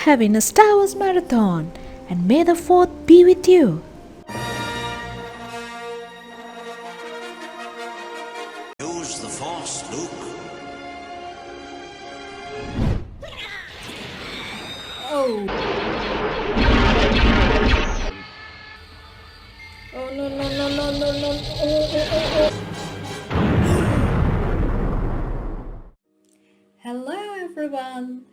having a Star Wars marathon, and may the 4th be with you. Use the Force, Luke. Oh. Oh no no no no no no. Oh. Hello everyone.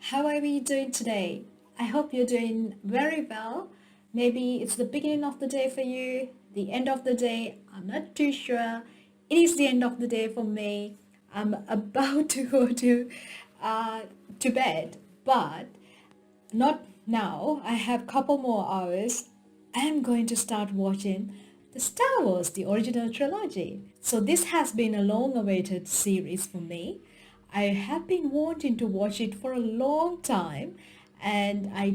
How are we doing today? I hope you're doing very well. Maybe it's the beginning of the day for you, the end of the day. I'm not too sure. It is the end of the day for me. I'm about to go to bed, but not now. I have a couple more hours. I am going to start watching the Star Wars, the original trilogy. So this has been a long-awaited series for me. I have been wanting to watch it for a long time, and I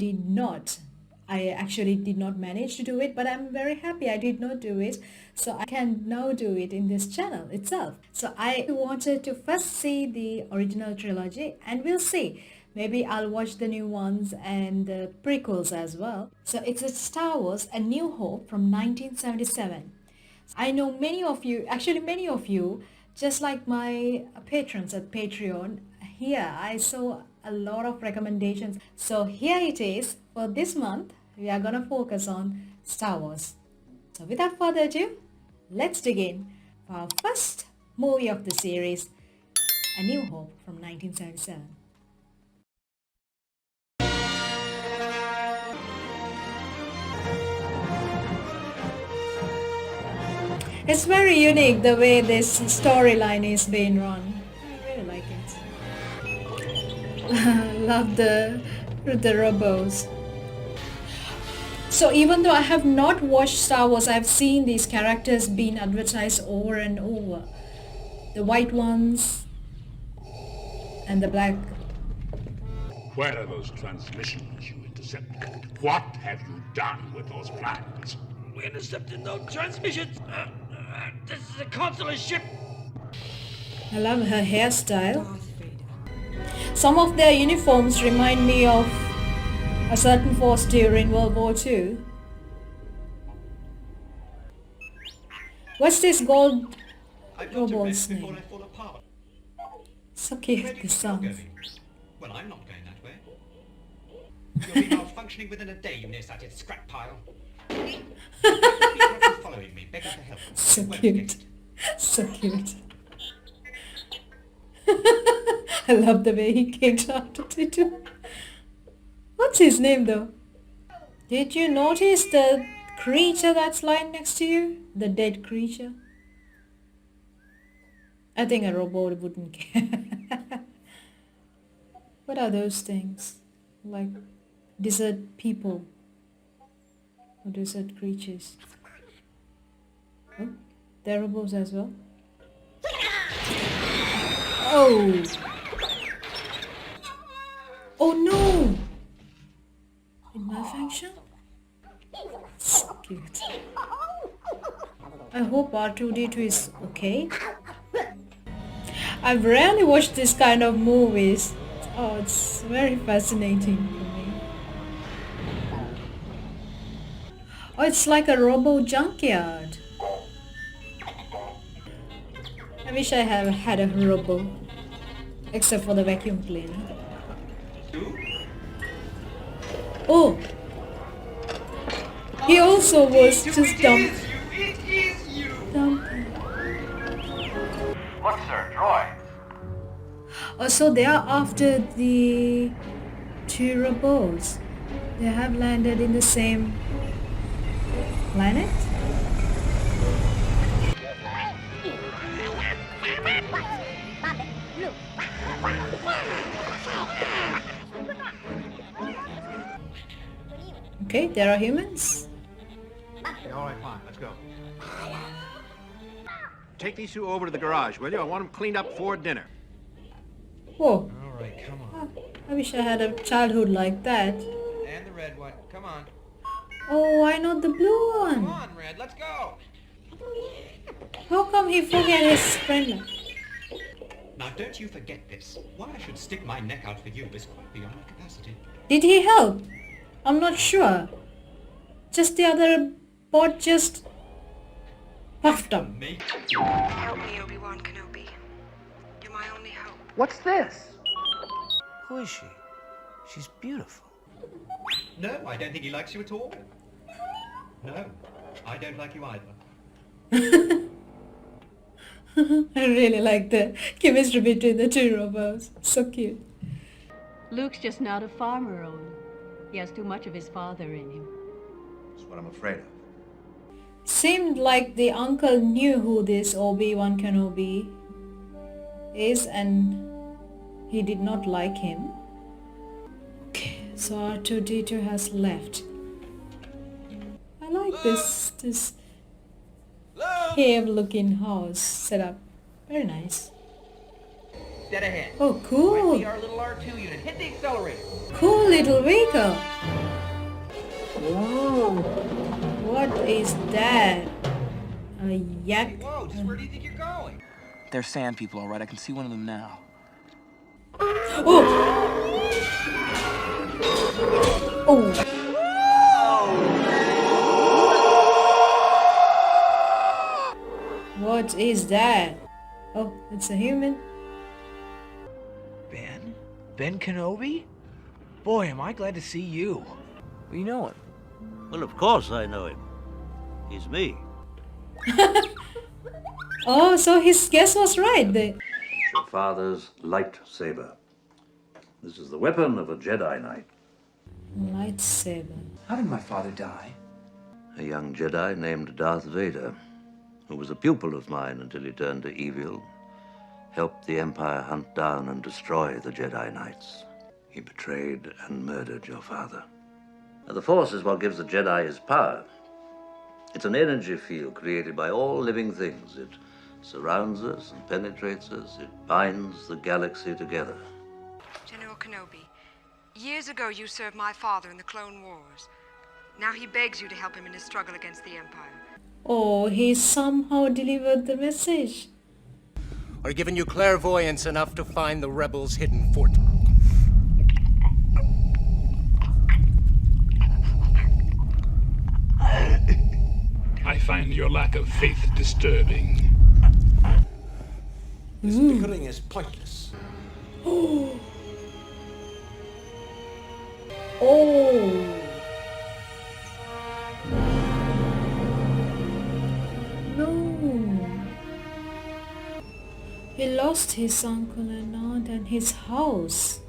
actually did not manage to do it, but I'm very happy I did not do it. So I can now do it in this channel itself. So I wanted to first see the original trilogy, and we'll see. Maybe I'll watch the new ones and the prequels as well. So it's a Star Wars A New Hope from 1977. I know many of you, just like my patrons at Patreon, here I saw a lot of recommendations. So here it is. For this month, we are gonna focus on Star Wars. So without further ado, let's dig in for our first movie of the series, A New Hope from 1977. It's very unique the way this storyline is being run. I really like it. Love the robos. So even though I have not watched Star Wars, I've seen these characters being advertised over and over. The white ones and the black. Where are those transmissions you intercepted? What have you done with those plans? We intercepted no transmissions. This is a consular ship. I love her hairstyle. Some of their uniforms remind me of a certain force during World War II. What's this gold robot's name? So cute, the songs. Well, I'm not going that way. You'll be malfunctioning within a day, you nearsighted scrap pile. People following me, begging for help. So cute. So cute. I love the way he kicked out of it too. What's his name though? Did you notice the creature that's lying next to you? The dead creature? I think a robot wouldn't care. What are those things? Like desert people? Or desert creatures? Oh, they're robots as well. Oh! Oh no! It malfunction? So cute. I hope R2-D2 is okay. I've rarely watched this kind of movies. Oh, it's very fascinating for me. Oh, it's like a robo junkyard. I wish I had had a robo, except for the vacuum cleaner. Oh, he also was just dumb. Look, sir, droids. Oh, so they are after the two robots. They have landed in the same planet? Okay, there are humans. All right, fine, let's go. Take these two over to the garage, will you? I want them cleaned up for dinner. Whoa, All right, come on. I wish I had a childhood like that. And the red one. Come on. Oh, why not the blue Come one? on, Red, let's go. How come he forget his friend? Now, don't you forget this. Why I should stick my neck out for you is quite beyond my capacity. Did he help? I'm not sure. Just the other bot just puffed up. Me? Help me, Obi-Wan Kenobi. You're my only hope. What's this? Who is she? She's beautiful. No, I don't think he likes you at all. No, I don't like you either. I really like the chemistry between the two robots. So cute. Luke's just not a farmer, Owen. He has too much of his father in him. That's what I'm afraid of. Seemed like the uncle knew who this Obi-Wan Kenobi is and he did not like him. Okay, so R2-D2 has left. I like this cave-looking house setup. Very nice. Dead ahead. Oh, Might cool. be our little R2 unit. Hit the accelerator. Cool little vehicle. Whoa. What is that? A yak? Whoa, just where do you think you're going? They're sand people, all right. I can see one of them now. Oh! Oh! What is that? Oh, it's a human. Ben? Ben Kenobi? Boy, am I glad to see you. You know him. Well, of course I know him. He's me. Oh, so his guess was right. Your father's lightsaber. This is the weapon of a Jedi Knight. Lightsaber. How did my father die? A young Jedi named Darth Vader, who was a pupil of mine until he turned to evil, helped the Empire hunt down and destroy the Jedi Knights. He betrayed and murdered your father. Now, the Force is what gives the Jedi his power. It's an energy field created by all living things. It surrounds us and penetrates us. It binds the galaxy together. General Kenobi, years ago you served my father in the Clone Wars. Now he begs you to help him in his struggle against the Empire. Oh, he somehow delivered the message. Or given you clairvoyance enough to find the rebels' hidden fort. I find your lack of faith disturbing. This bickering is pointless. Oh. Oh. No. He lost his uncle and aunt and his house.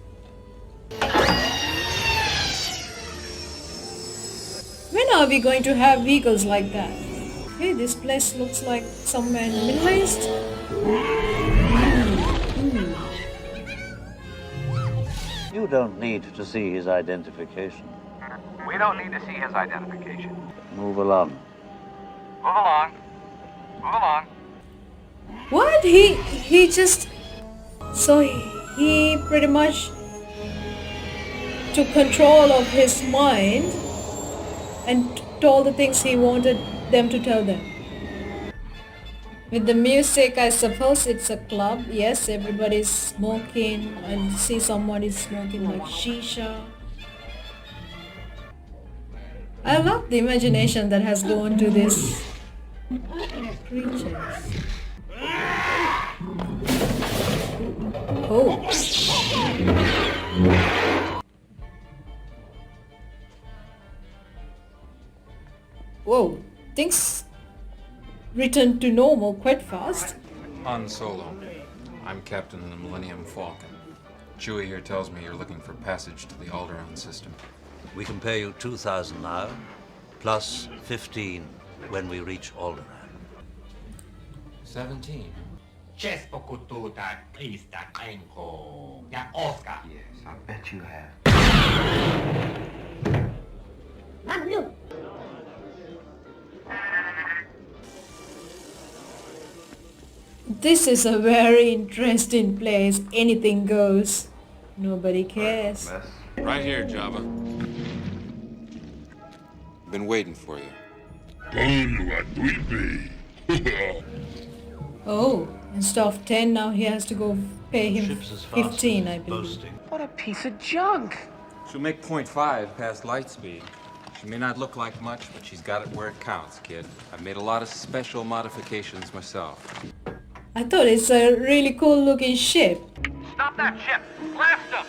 When are we going to have vehicles like that? Hey, this place looks like somewhere in the Middle East. You don't need to see his identification. We don't need to see his identification. Move along. Move along. Move along. What? He just... So he pretty much took control of his mind and told the things he wanted them to tell them. With the music, I suppose it's a club. Yes, everybody's smoking. I see someone is smoking like shisha. I love the imagination that has gone to this creatures. Oh. Whoa, things returned to normal quite fast. Han Solo. I'm captain of the Millennium Falcon. Chewie here tells me you're looking for passage to the Alderaan system. We can pay you 2,000 now, plus 15 when we reach Alderaan. 17. Yes, I bet you have. This is a very interesting place. Anything goes. Nobody cares. Right here, Jabba. Been waiting for you. Oh, instead of 10 now he has to go pay him 15, I believe. What a piece of junk. She'll make .5 past light speed. She may not look like much, but she's got it where it counts, kid. I've made a lot of special modifications myself. I thought it's a really cool looking ship. Stop that ship! Blast them!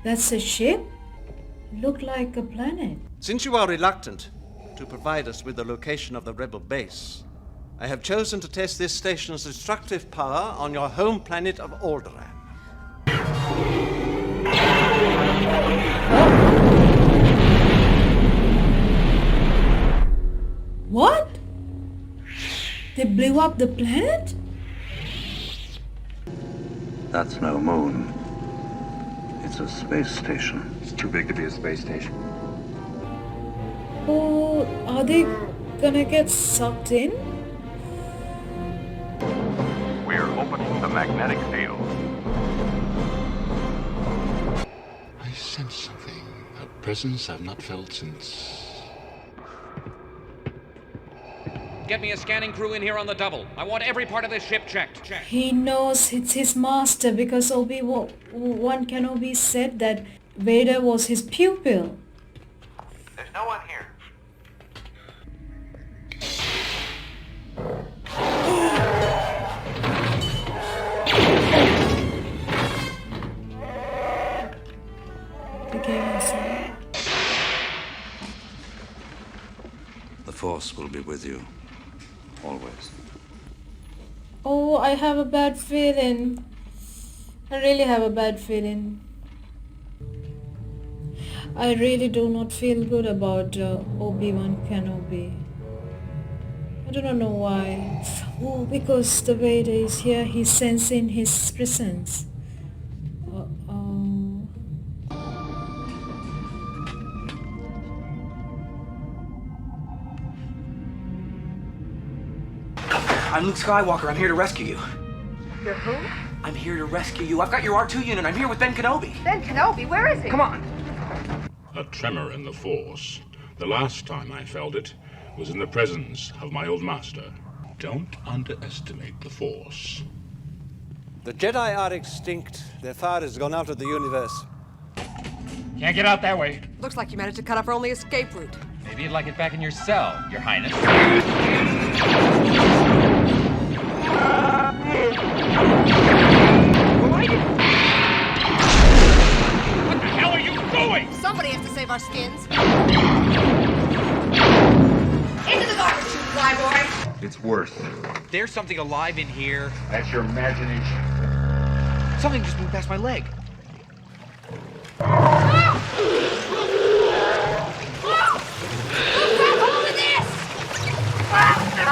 That's a ship? Look like a planet. Since you are reluctant to provide us with the location of the rebel base, I have chosen to test this station's destructive power on your home planet of Alderaan. What? They blew up the planet? That's no moon. It's a space station. It's too big to be a space station. Oh, are they gonna get sucked in? We're opening the magnetic field. I sense something. A presence I've not felt since... Get me a scanning crew in here on the double. I want every part of this ship checked. He knows it's his master because Obi-Wan Kenobi said that Vader was his pupil. There's no one here. They came inside. The Force will be with you. Always. Oh, I have a bad feeling. I really have a bad feeling. I really do not feel good about Obi-Wan Kenobi. I do not know why. Oh, because the Vader is here, he's sensing his presence. Uh-oh. I'm Luke Skywalker. I'm here to rescue you. You're who? I'm here to rescue you. I've got your R2 unit. I'm here with Ben Kenobi. Ben Kenobi? Where is he? Come on. A tremor in the Force. The last time I felt it was in the presence of my old master. Don't underestimate the Force. The Jedi are extinct. Their fire has gone out of the universe. Can't get out that way. Looks like you managed to cut off our only escape route. Maybe you'd like it back in your cell, Your Highness. What the hell are you doing? Somebody has to save our skins. Into the garbage chute, flyboy! It's worse. There's something alive in here. That's your imagination. Something just moved past my leg.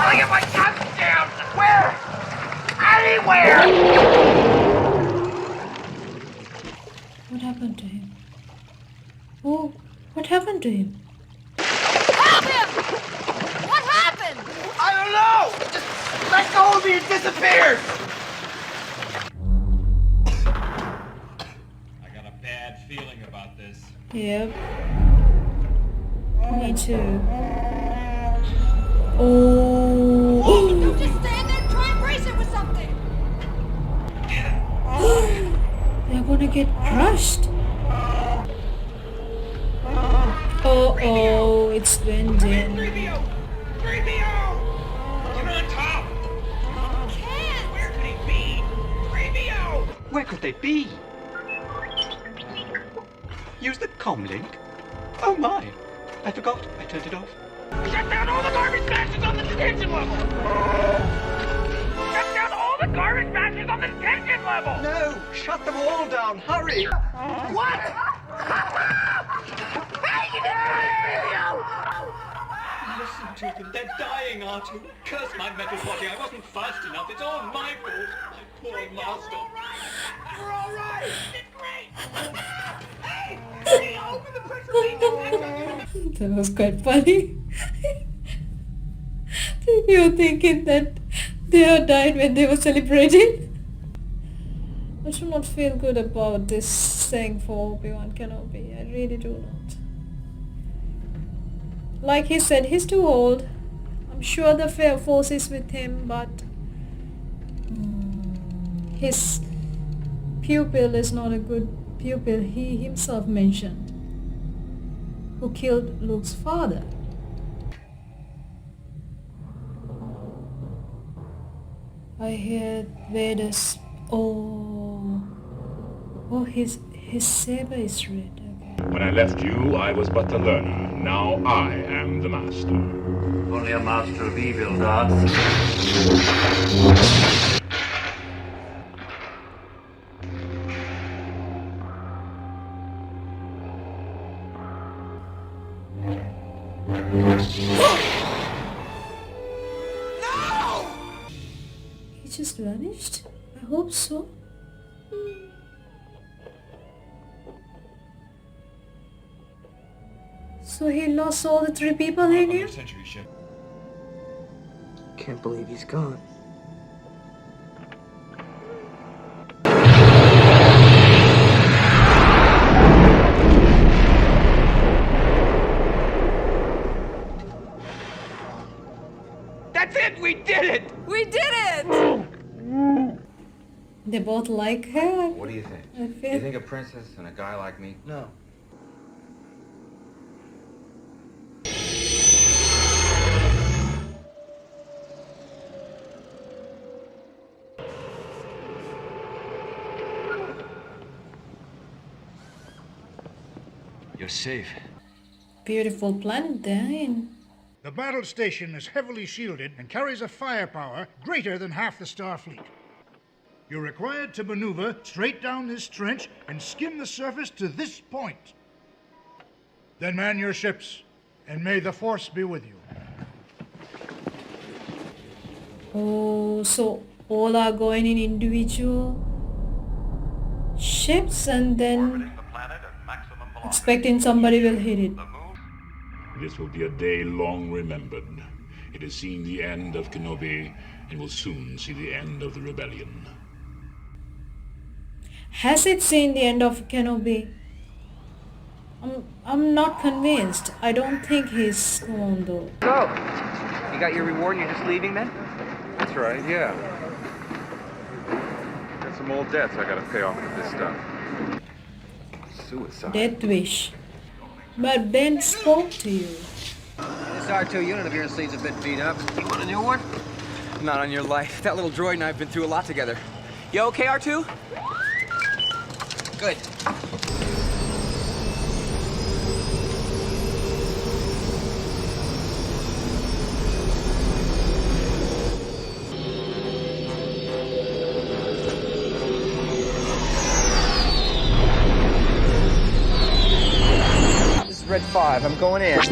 I'll get my tongue down! Where? Anywhere! What happened to him? Oh, what happened to him? Help him! What happened? I don't know! Just let go of me and disappeared! I got a bad feeling about this. Yep. Me too. Oh! You just stand there and try and brace it with something! They're gonna get crushed. Oh, it's bending. 3PO! 3PO! Get on top! Can't! Where could he be? 3PO! Where could they be? Use the comm link? Oh my! I forgot. I turned it off. Shut down all the garbage bashes on the detention level! Shut down all the garbage bashes on the detention level! No! Shut them all down! Hurry! What? Hey, you didn't Listen to them. They're dying, R2. Curse my metal body. I wasn't fast enough. It's all my fault. My poor master. We're all right! You did great! Hey! Hey! Open the pressure leak! That was quite funny. You're thinking that they all died when they were celebrating? I do not feel good about this thing for Obi-Wan Kenobi. I really do not. Like he said, he's too old. I'm sure the Force is with him, but his pupil is not a good pupil. He himself mentioned, who killed Luke's father. I hear Vader's... Oh, his saber is red. Okay. When I left you, I was but the learner. Now I am the master. Only a master of evil, Darth. He just vanished? I hope so. So he lost all the 3 people he knew? Can't believe he's gone. That's it! We did it! We did it! They both like her? What do you think? I Do feel... you think a princess and a guy like me? No. You're safe. Beautiful planet they're in. The battle station is heavily shielded and carries a firepower greater than half the Starfleet. You're required to maneuver straight down this trench and skim the surface to this point. Then man your ships, and may the Force be with you. Oh, so all are going in individual ships and then expecting somebody will hit it. This will be a day long remembered. It has seen the end of Kenobi and will soon see the end of the rebellion. Has it seen the end of Kenobi? I'm not convinced. I don't think he's gone though. So, you got your reward and you're just leaving then? That's right, yeah. Got some old debts I gotta pay off with this stuff. Suicide. Death wish. But Ben spoke to you. This R2 unit of yours seems a bit beat up. You want a new one? Not on your life. That little droid and I have been through a lot together. You okay, R2? Good. Red 5, I'm going in. Got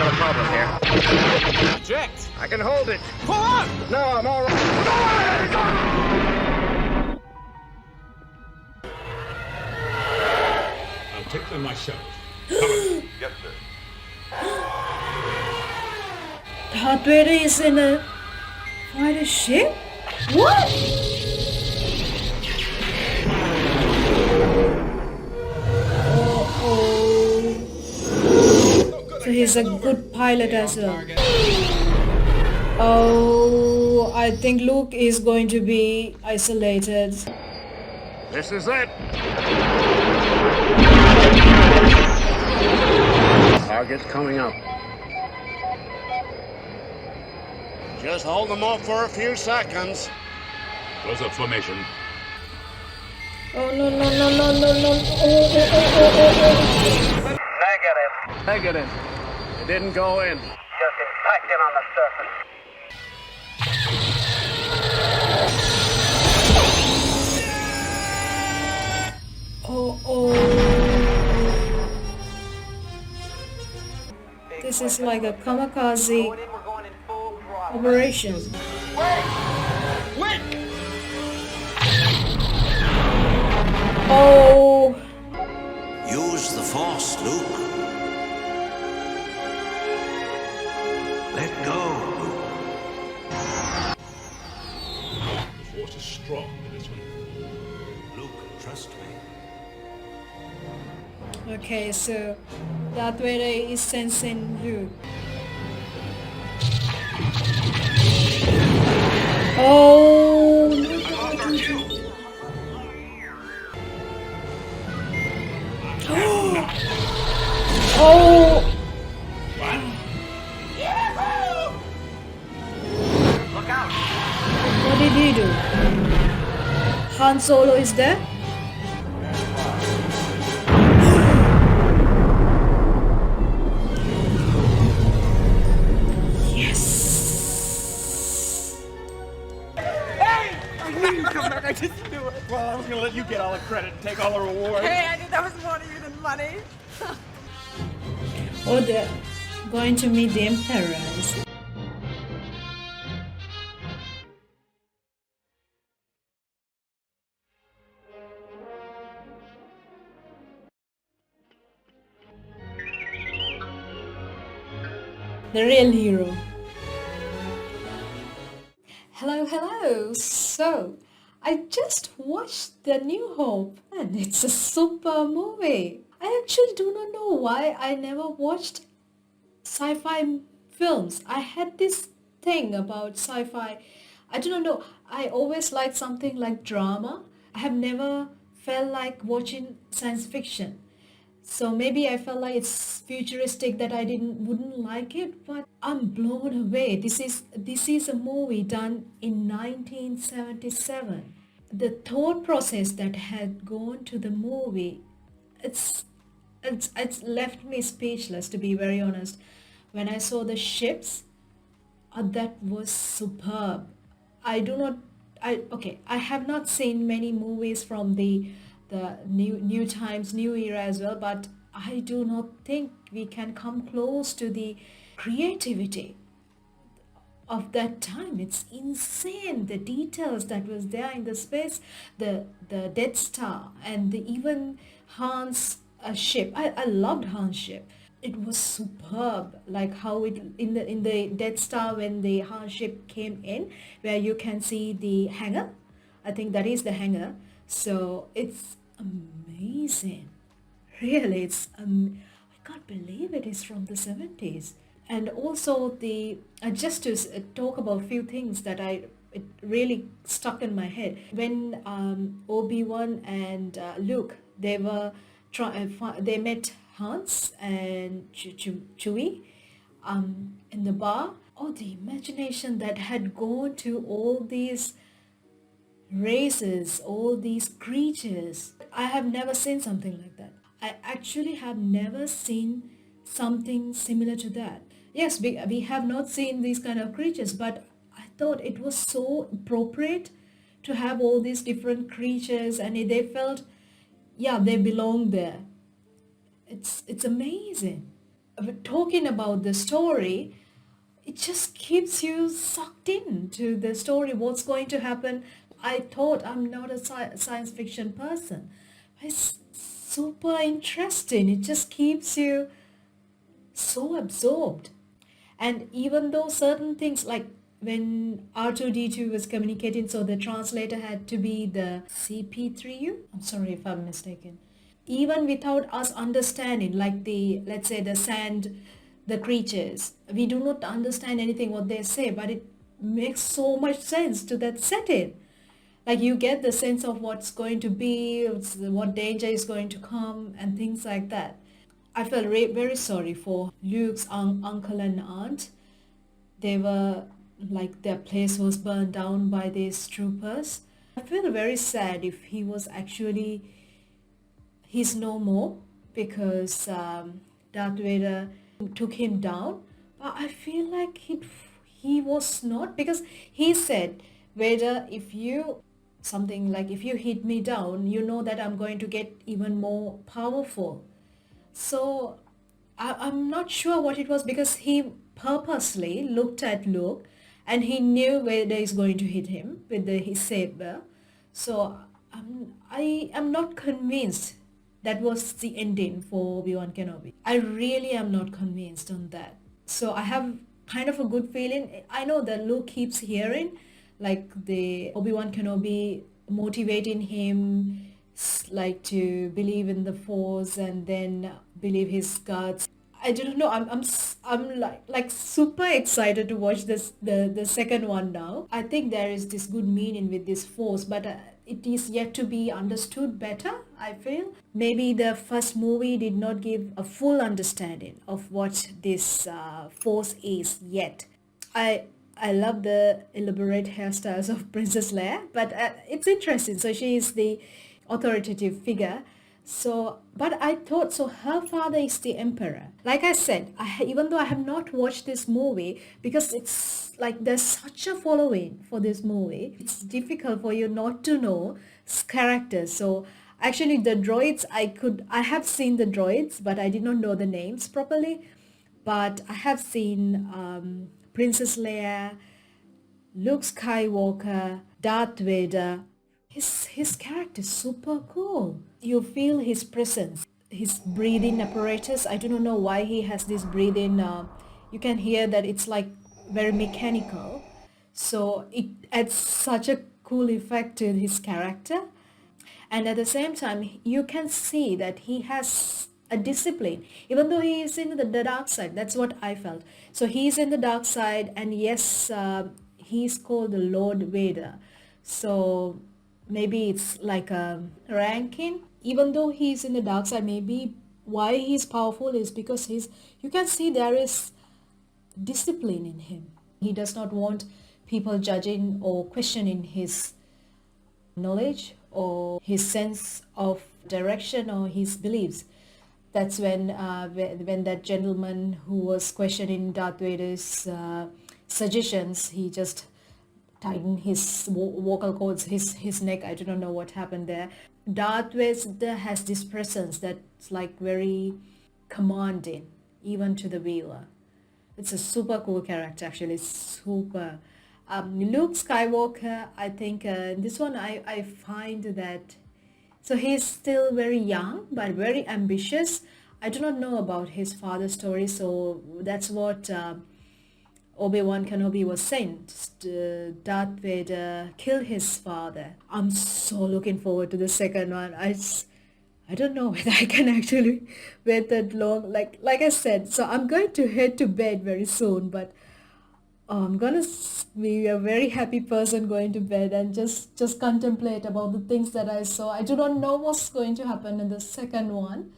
a problem here. Eject! I can hold it. Pull up! No, I'm all right. I'll take them myself. Come on. Yes, sir. Darth Vader is in a fighter ship? What? So he's a good pilot as well. Oh, I think Luke is going to be isolated. This is it. Target's coming up. Just hold them off for a few seconds. Close up formation. Oh no no no no no no! Negative. It didn't go in. Just impact him on the surface. Oh. This is like a kamikaze operation. Wait! Oh. Use the Force, Luke. Let go, Luke. The Force is Trust me. Okay, so Darth Vader is sensing Luke. Oh my God. Oh. Look out! What did he do? Han Solo is there? Hey! I knew you'd come back. I just knew it. Well, I was gonna let you get all the credit and take all the reward. Hey, I knew that was more to you than money. Oh, they're going to meet the Emperors. The real hero. Hello, hello. So, I just watched The New Hope and it's a super movie. I actually do not know why I never watched sci-fi films. I had this thing about sci-fi. I do not know. I always liked something like drama. I have never felt like watching science fiction. So maybe I felt like it's futuristic that I wouldn't like it, but I'm blown away. This is a movie done in 1977. The thought process that had gone to the movie, it's left me speechless, to be very honest. When I saw the ships, that was superb. I do not I have not seen many movies from the new times, new era as well, but I do not think we can come close to the creativity of that time. It's insane, the details that was there in the space, the Death Star, and even Han's ship. I loved Han's ship. It was superb, like how it in the Death Star, when the Han ship came in, where you can see the hangar. I think that is the hangar. So it's amazing. Really, I can't believe it is from the 70s. And also just to talk about a few things that it really stuck in my head. When Obi-Wan and Luke, they met Hans and Chewie in the bar. Oh, the imagination that had gone to all these races, all these creatures. I have never seen something like that. I actually have never seen something similar to that. Yes, we have not seen these kind of creatures, but I thought it was so appropriate to have all these different creatures, and they felt, yeah, they belong there. It's amazing. Talking about the story, it just keeps you sucked into the story, what's going to happen. I thought I'm not a science fiction person. It's super interesting. It just keeps you so absorbed. And even though certain things, like when R2D2 was communicating, so the translator had to be the CP3U. I'm sorry if I'm mistaken. Even without us understanding, like let's say the sand, the creatures, we do not understand anything what they say, but it makes so much sense to that setting. Like you get the sense of what's going to be, what danger is going to come, and things like that. I felt very sorry for Luke's uncle and aunt. They were like, their place was burned down by these troopers. I feel very sad if he was actually, he's no more, because Darth Vader took him down. But I feel like he was not, because he said, Vader, if you hit me down, you know that I'm going to get even more powerful. So I'm not sure what it was, because he purposely looked at Luke and he knew Vader is going to hit him with his saber. So I am not convinced that was the ending for Obi-Wan Kenobi. I really am not convinced on that. So I have kind of a good feeling. I know that Luke keeps hearing like the Obi-Wan Kenobi motivating him, like to believe in the Force and then believe his guts. I don't know. I'm like super excited to watch the second one now. I think there is this good meaning with this Force, but it is yet to be understood better, I feel. Maybe the first movie did not give a full understanding of what this Force is yet. I love the elaborate hairstyles of Princess Leia, but it's interesting. So she is the authoritative figure. So, but I thought so her father is the emperor. Like I said, even though I have not watched this movie, because it's like there's such a following for this movie, it's difficult for you not to know characters. So actually the droids, I have seen the droids, but I did not know the names properly. But I have seen Princess Leia, Luke Skywalker, Darth Vader. His character is super cool. You feel his presence, his breathing apparatus. I do not know why he has this breathing. You can hear that it's like very mechanical. So it adds such a cool effect to his character. And at the same time, you can see that he has a discipline, even though he is in the dark side. That's what I felt. So he's in the dark side, and yes, he's called the Lord Vader. So maybe it's like a ranking. Even though he's in the dark side, maybe why he's powerful is because you can see there is discipline in him. He does not want people judging or questioning his knowledge or his sense of direction or his beliefs. That's when that gentleman who was questioning Darth Vader's suggestions, he just tightened his vocal cords, his neck. I don't know what happened there. Darth Vader has this presence that's like very commanding, even to the viewer. It's a super cool character, actually. Super. Luke Skywalker, I think this one I find that, so he's still very young but very ambitious. I do not know about his father's story, so that's what Obi-Wan Kenobi was saying. Darth Vader killed his father. I'm so looking forward to the second one. I don't know whether I can actually wait that long. Like I said, so I'm going to head to bed very soon, but I'm gonna be a very happy person going to bed and just contemplate about the things that I saw. I do not know what's going to happen in the second one.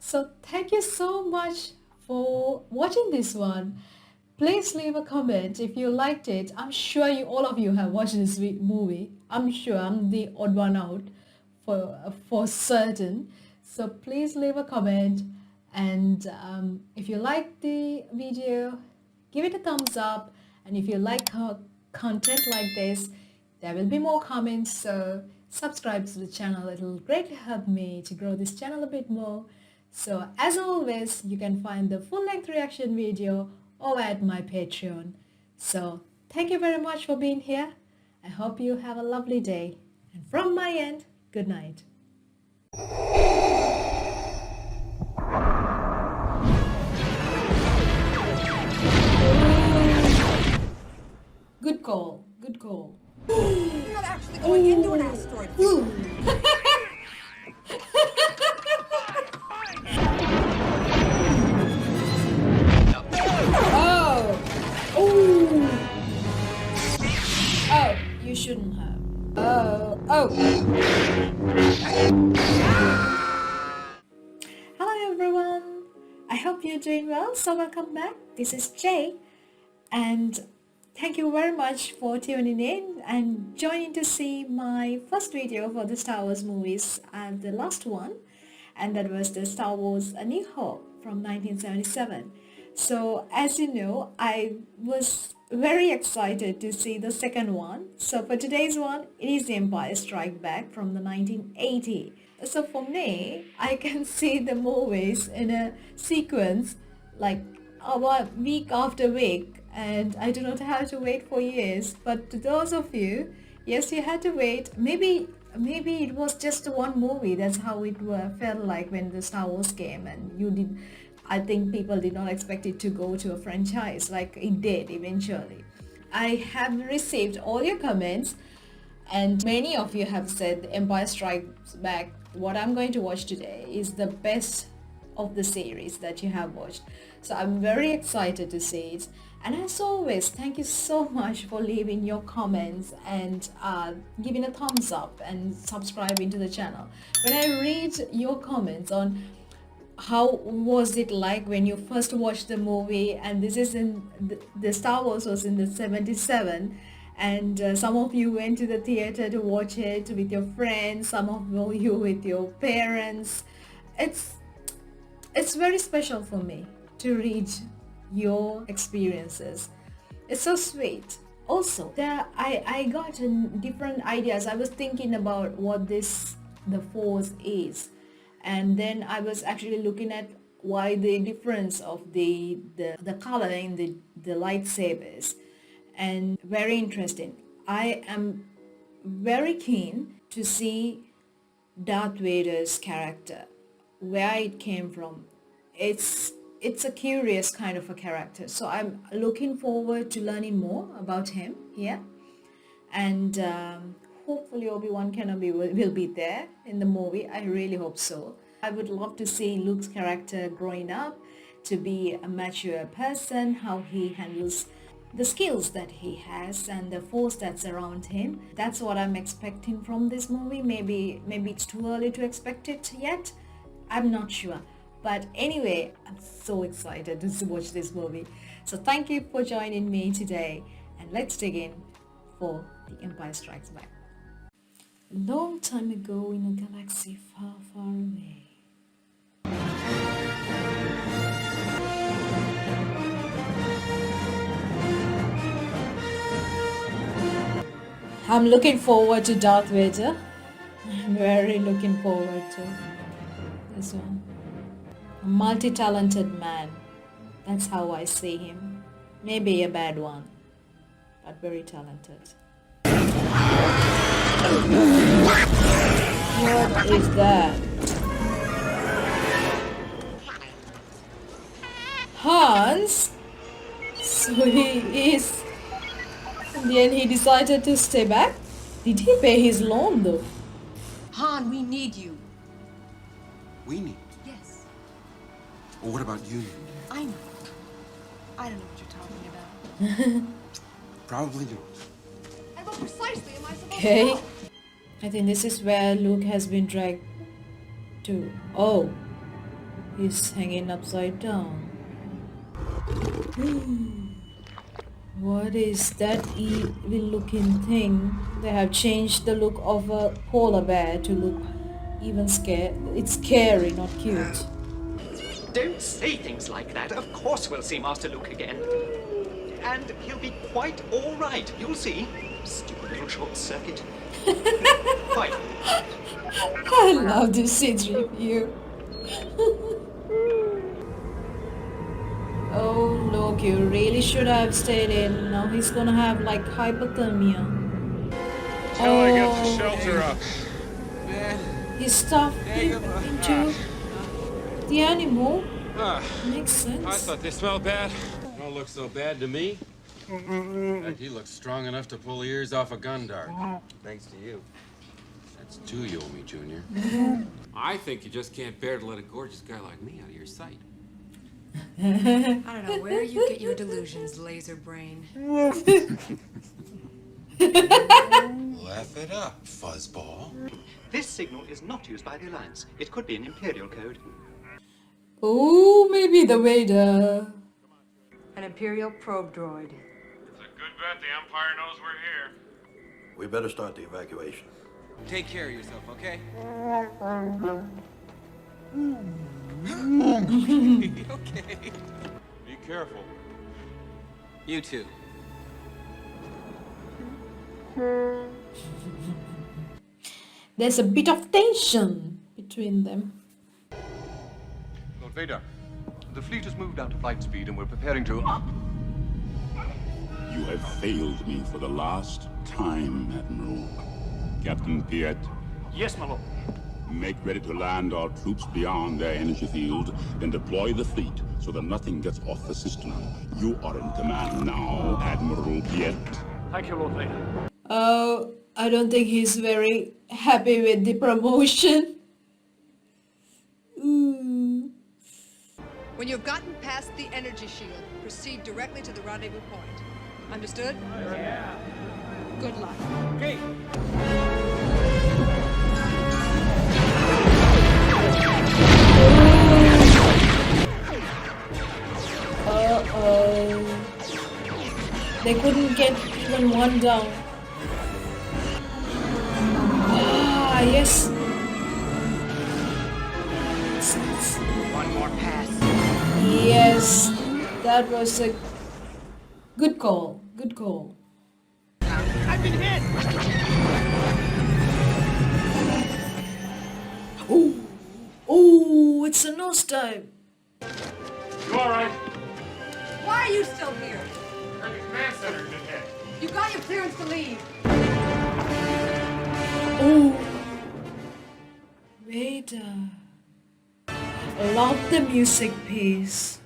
So thank you so much for watching this one. Please leave a comment if you liked it. I'm sure all of you have watched this movie. I'm sure I'm the odd one out for certain. So please leave a comment, and if you like the video, give it a thumbs up. And if you like content like this, there will be more comments, so subscribe to the channel. It will greatly help me to grow this channel a bit more. So as always, you can find the full-length reaction video over at my Patreon. So thank you very much for being here. I hope you have a lovely day. And from my end, good night. Good call. Good call. You're not actually going into an asteroid field. Oh, you shouldn't have. Oh. Hello everyone. I hope you're doing well. So welcome back. This is Jay, and thank you very much for tuning in and joining to see my first video for the Star Wars movies, and the last one, and that was the Star Wars A New Hope from 1977. So as you know, I was very excited to see the second one. So for today's one, it is The Empire Strikes Back from the 1980. So for me, I can see the movies in a sequence like week after week, and I do not have to wait for years. But to those of you, yes, you had to wait. Maybe it was just one movie. That's how it felt like when the Star Wars came, and you did. I think people did not expect it to go to a franchise like it did eventually. I have received all your comments, And many of you have said The Empire Strikes Back, what I'm going to watch today, is the best of the series that you have watched. So I'm very excited to see it. And as always, thank you so much for leaving your comments and giving a thumbs up and subscribing to the channel. When I read your comments on how was it like when you first watched the movie, and this is in the Star Wars was in the 77, and some of you went to the theater to watch it with your friends, some of you with your parents. It's very special for me to read your experiences. It's so sweet. Also, I got different ideas. I was thinking about what the Force is, and then I was actually looking at why the difference of the color in the lightsabers, and very interesting. I am very keen to see Darth Vader's character, where it came from. It's a curious kind of a character, so I'm looking forward to learning more about him here, and hopefully Obi-Wan Kenobi will be there in the movie. I really hope so. I would love to see Luke's character growing up to be a mature person, how he handles the skills that he has and the force that's around him. That's what I'm expecting from this movie. Maybe it's too early to expect it yet. I'm not sure. But anyway, I'm so excited to watch this movie. So thank you for joining me today, and let's dig in for The Empire Strikes Back. A long time ago in a galaxy far, far away. I'm looking forward to Darth Vader. I'm very looking forward to this one. A multi-talented man. That's how I see him. Maybe a bad one, but very talented. What is that? Hans? So he is... In the end he decided to stay back? Did he pay his loan though? Han, we need you. We need. Yes. Well, what about you? I know. I don't know what you're talking about. Probably not. And what precisely am I supposed to Okay. know? I think this is where Luke has been dragged to. Oh. He's hanging upside down. What is that evil looking thing? They have changed the look of a polar bear to look even scared. It's scary, not cute. Don't say things like that. Of course we'll see Master Luke again. And he'll be quite all right. You'll see. Stupid little short circuit. Quite. I love this C-3PO. Oh look, you really should have stayed in. Now he's gonna have like hypothermia. Till I get the shelter up. He stuffed him into the animal. Makes sense. I thought they smelled bad. Don't look so bad to me. In fact, he looks strong enough to pull the ears off a gun dart. Thanks to you. That's two you owe me, Junior. I think you just can't bear to let a gorgeous guy like me out of your sight. I don't know where you get your delusions, laser brain. Laugh it up, fuzzball. This signal is not used by the Alliance. It could be an Imperial code. Oh, maybe the Vader. An Imperial probe droid. It's a good bet the Empire knows we're here. We better start the evacuation. Take care of yourself, okay? Okay. Be careful. You too. There's a bit of tension between them. Lord Vader, the fleet has moved out to flight speed and we're preparing to... You have failed me for the last time, Admiral. Captain Piet, Yes, my lord. make ready to land our troops beyond their energy field, then deploy the fleet so that nothing gets off the system. You are in command now, Admiral Piet. Thank you, Lord Vader. I don't think he's very happy with the promotion. Ooh. When you've gotten past the energy shield, proceed directly to the rendezvous point. Understood? Yeah. Good luck. Okay. Uh-oh. They couldn't get even one down. Ah, yes. One more pass. Yes. That was a good call. Good call. I've been hit! Ooh. Ooh, it's a nose dive. You all right? Why are you still here? The command center's been hit. You got your clearance to leave. Ooh. Vader. Love the music piece.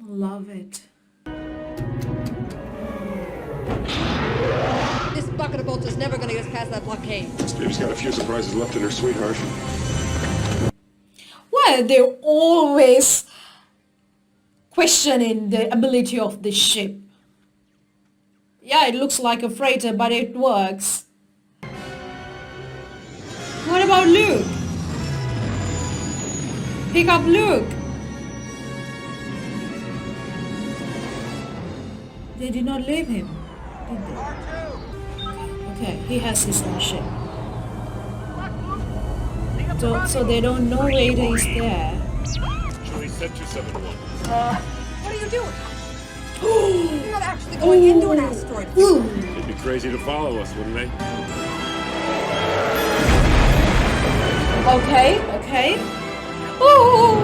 Love it. This bucket of bolts is never gonna get us past that blockade. Baby's got a few surprises left in her, sweetheart. Why are they always questioning the ability of the ship? Yeah, it looks like a freighter, but it works. What about Luke? Pick up Luke. They did not leave him, did they? Okay, he has his own ship. So they don't know Vader is there. Julie said 271. What are you doing? You're not actually going into an asteroid field. They'd be crazy to follow us, wouldn't they? Okay, okay. Ooh.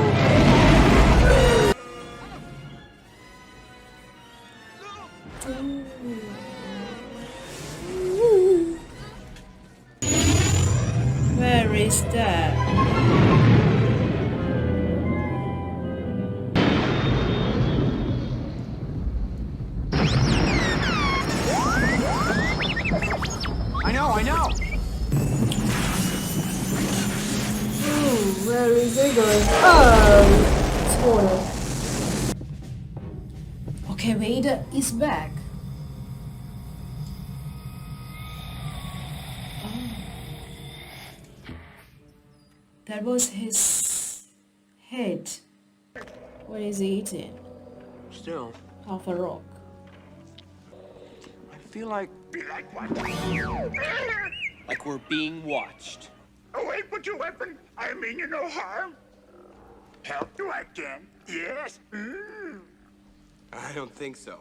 Where is that? I know. Ooh, where is it going? Oh, it's water. Okay, Vader is back. Oh. That was his head. What is he eating? Still, Half a rock. I feel like... Be like what? like we're being watched. Away with your weapon. I mean you no harm. Help you I can. Yes. I don't think so.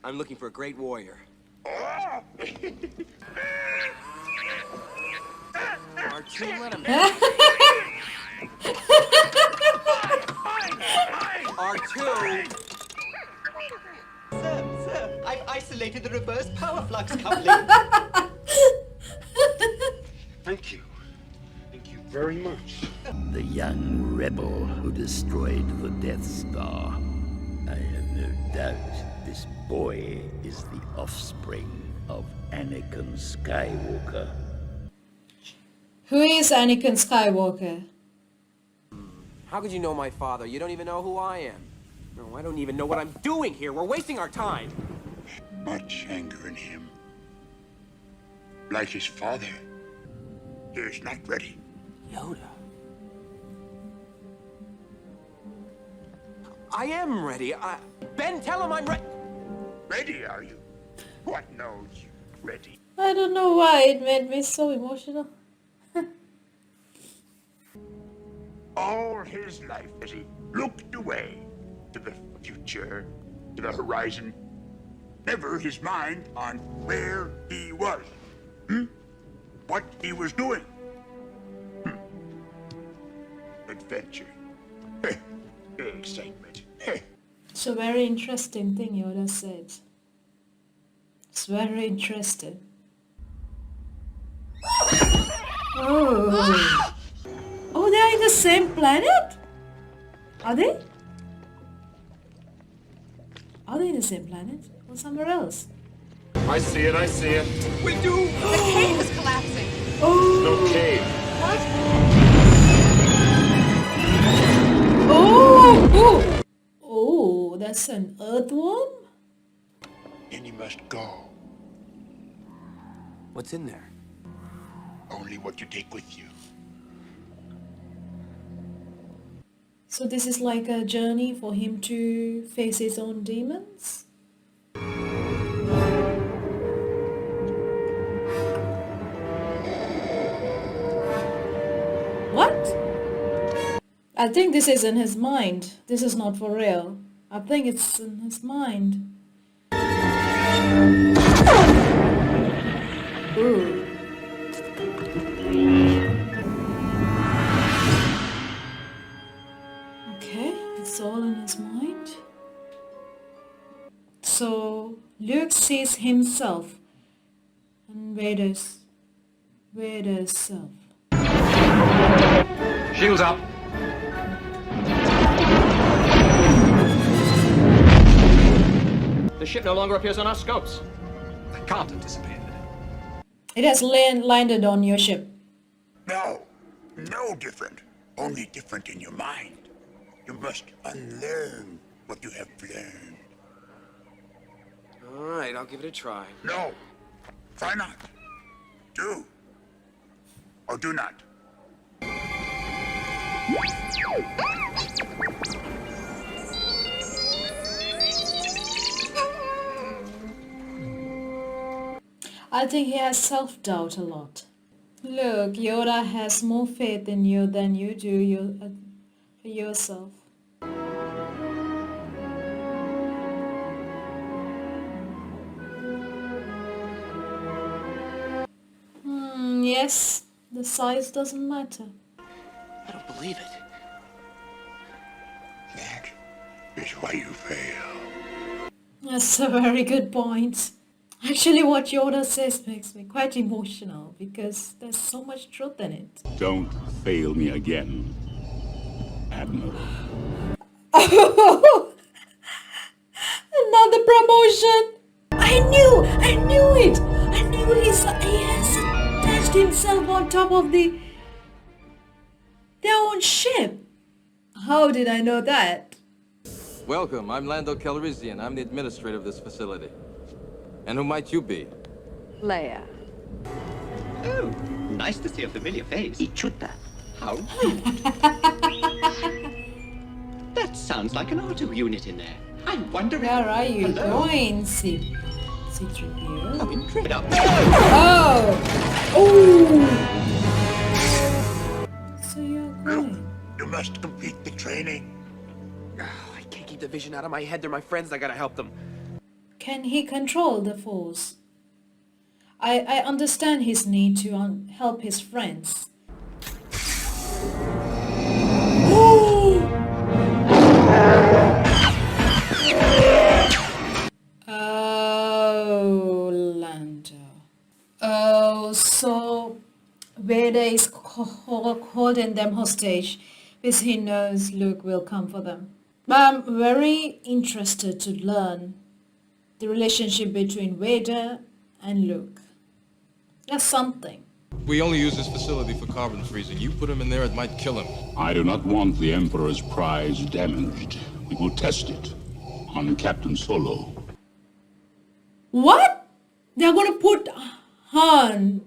I'm looking for a great warrior. Oh. R2, let him R2! Sir, I've isolated the reverse power flux coupling. Thank you. Thank you very much. The young rebel who destroyed the Death Star. I have no doubt this boy is the offspring of Anakin Skywalker. Who is Anakin Skywalker? How could you know my father? You don't even know who I am. No, I don't even know what I'm doing here. We're wasting our time. Much anger in him. Like his father. He is not ready. Yoda. I am ready. Ben, tell him I'm ready. Ready, are you? What knows you ready? I don't know why it made me so emotional. All his life as he looked away to the future, to the horizon, never his mind on where he was. What he was doing. Adventure. Excitement. It's a very interesting thing Yoda said. It's very interesting. Oh. Oh, they're in the same planet? Are they? Are they in the same planet? Or somewhere else? I'm I see it, I see it. We do! The cave is collapsing! No cave. What? Oh! Oh! Oh, that's an earthworm? Then you must go. What's in there? Only what you take with you. So this is like a journey for him to face his own demons? What? I think this is in his mind. This is not for real. I think it's in his mind. Ooh. Okay, it's all in his mind. So Luke sees himself and Vader's self. Shields up. The ship no longer appears on our scopes. I can't have disappeared. It has landed on your ship. No, no different. Only different in your mind. You must unlearn what you have learned. All right, I'll give it a try. No, try not. Do. Or do not. I think he has self-doubt a lot. Look, Yoda has more faith in you than you do yourself. Yes, the size doesn't matter. I don't believe it. That is why you fail. That's a very good point. Actually, what Yoda says makes me quite emotional because there's so much truth in it. Don't fail me again, Admiral. Another promotion! I knew it! I knew he has attached himself on top of their own ship. How did I know that? Welcome, I'm Lando Calrissian. I'm the administrator of this facility. And who might you be? Leia. Oh, nice to see a familiar face. Ichuta. How That sounds like an auto unit in there. I wonder Where are you Hello? going, C-3PO? Oh, trip it up. Oh! Oh! So you're going. You must complete the training. I can't keep the vision out of my head. They're my friends. I gotta help them. Can he control the Force? I understand his need to help his friends. Oh, Lando. Oh, so Vader is holding them hostage because he knows Luke will come for them. But I'm very interested to learn the relationship between Vader and Luke. That's something. We only use this facility for carbon freezing. You put him in there, it might kill him. I do not want the Emperor's prize damaged. We will test it on Captain Solo. What? They're gonna put Han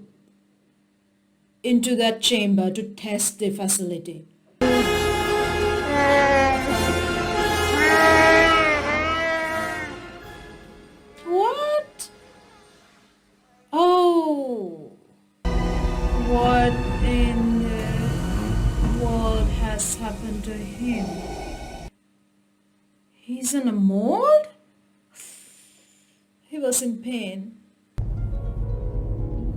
into that chamber to test the facility. What? Oh. What in the world has happened to him? He's in a mold? He was in pain.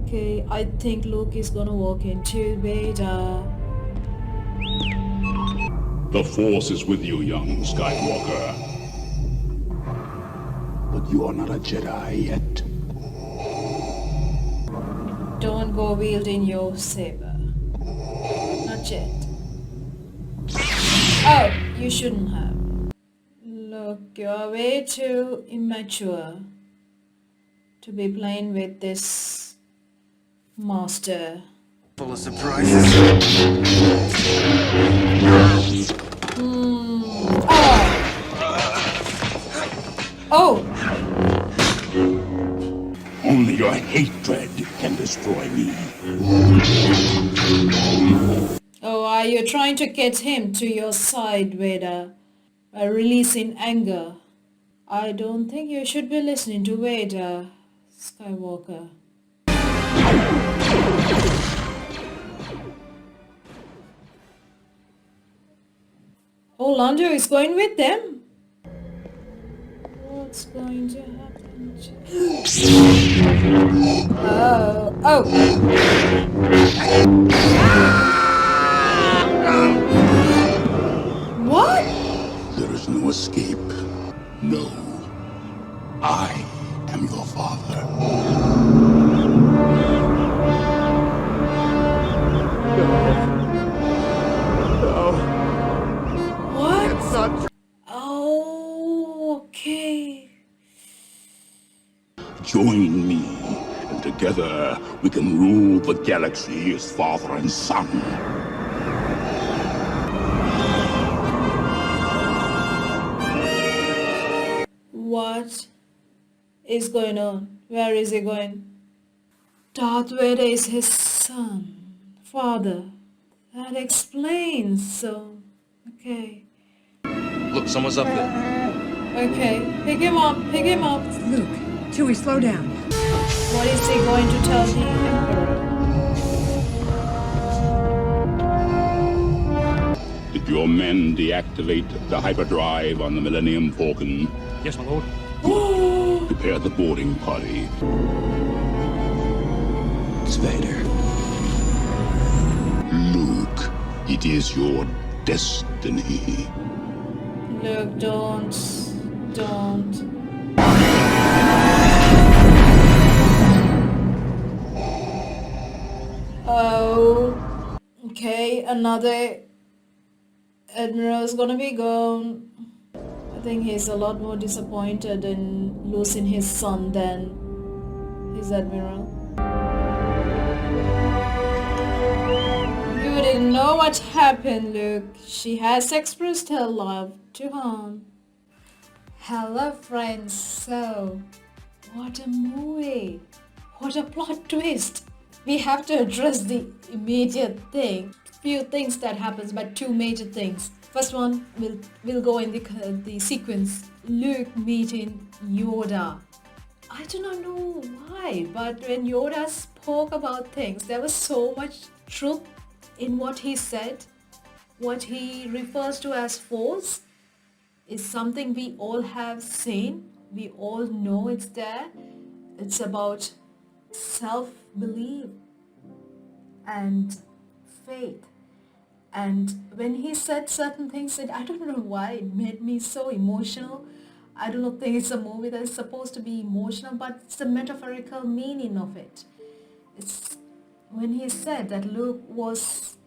Okay, I think Luke is gonna walk into Vader. The Force is with you, young Skywalker. But you are not a Jedi yet. Don't go wielding your saber. Not yet. Oh, you shouldn't have. Look, you're way too immature. to be playing with this master. Full of surprises. Oh! Only your hatred can destroy me. Oh, are you trying to get him to your side, Vader? By releasing anger? I don't think you should be listening to Vader, Skywalker. Oh, Lando is going with them. What's going to happen? Oh. What? There is no escape. No. I am your father. What? It's not true. Oh, okay. Join me, and together we can rule the galaxy as father and son. What is going on? Where is he going? Darth Vader is his son, father. That explains, so, okay. Look, someone's up there. Okay, pick him up. Luke, Chewie, slow down. What is he going to tell the Emperor? Did your men deactivate the hyperdrive on the Millennium Falcon? Yes, my lord. Prepare the boarding party. It's Vader. Luke, it is your destiny. Luke, don't. Oh, okay, another Admiral is gonna be gone. I think he's a lot more disappointed in losing his son than his Admiral. You didn't know what happened, Luke. She has expressed her love to Han. Hello, friends. So, what a movie. What a plot twist. We have to address the immediate thing. Few things that happens, but two major things. First one, we'll go in the sequence. Luke meeting Yoda. I do not know why, but when Yoda spoke about things, there was so much truth in what he said. What he refers to as force is something we all have seen. We all know it's there. It's about self-belief and faith. And when he said certain things, I don't know why it made me so emotional. I do not think it's a movie that is supposed to be emotional, but it's the metaphorical meaning of it. It's when he said that Luke was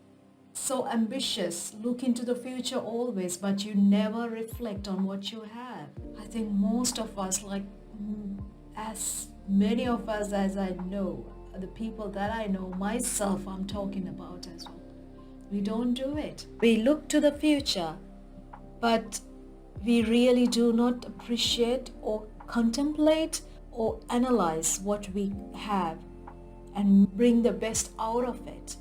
so ambitious, look into the future always, but you never reflect on what you have. I think most of us, like as many of us as I know, the people that I know, myself I'm talking about as well, we don't do it. We look to the future, but we really do not appreciate or contemplate or analyze what we have and bring the best out of it.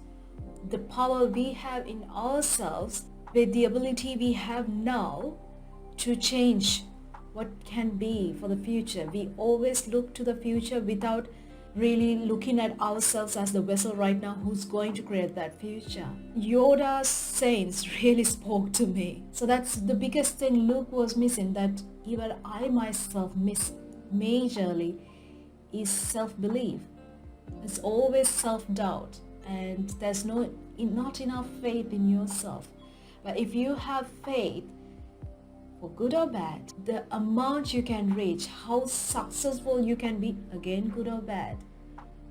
The power we have in ourselves with the ability we have now to change what can be for the future. We always look to the future without really looking at ourselves as the vessel right now who's going to create that future. Yoda's sayings really spoke to me. So that's the biggest thing Luke was missing, that even I myself miss majorly, is self-belief. It's always self-doubt, and there's not enough faith in yourself. But if you have faith, for good or bad, the amount you can reach, how successful you can be, again good or bad,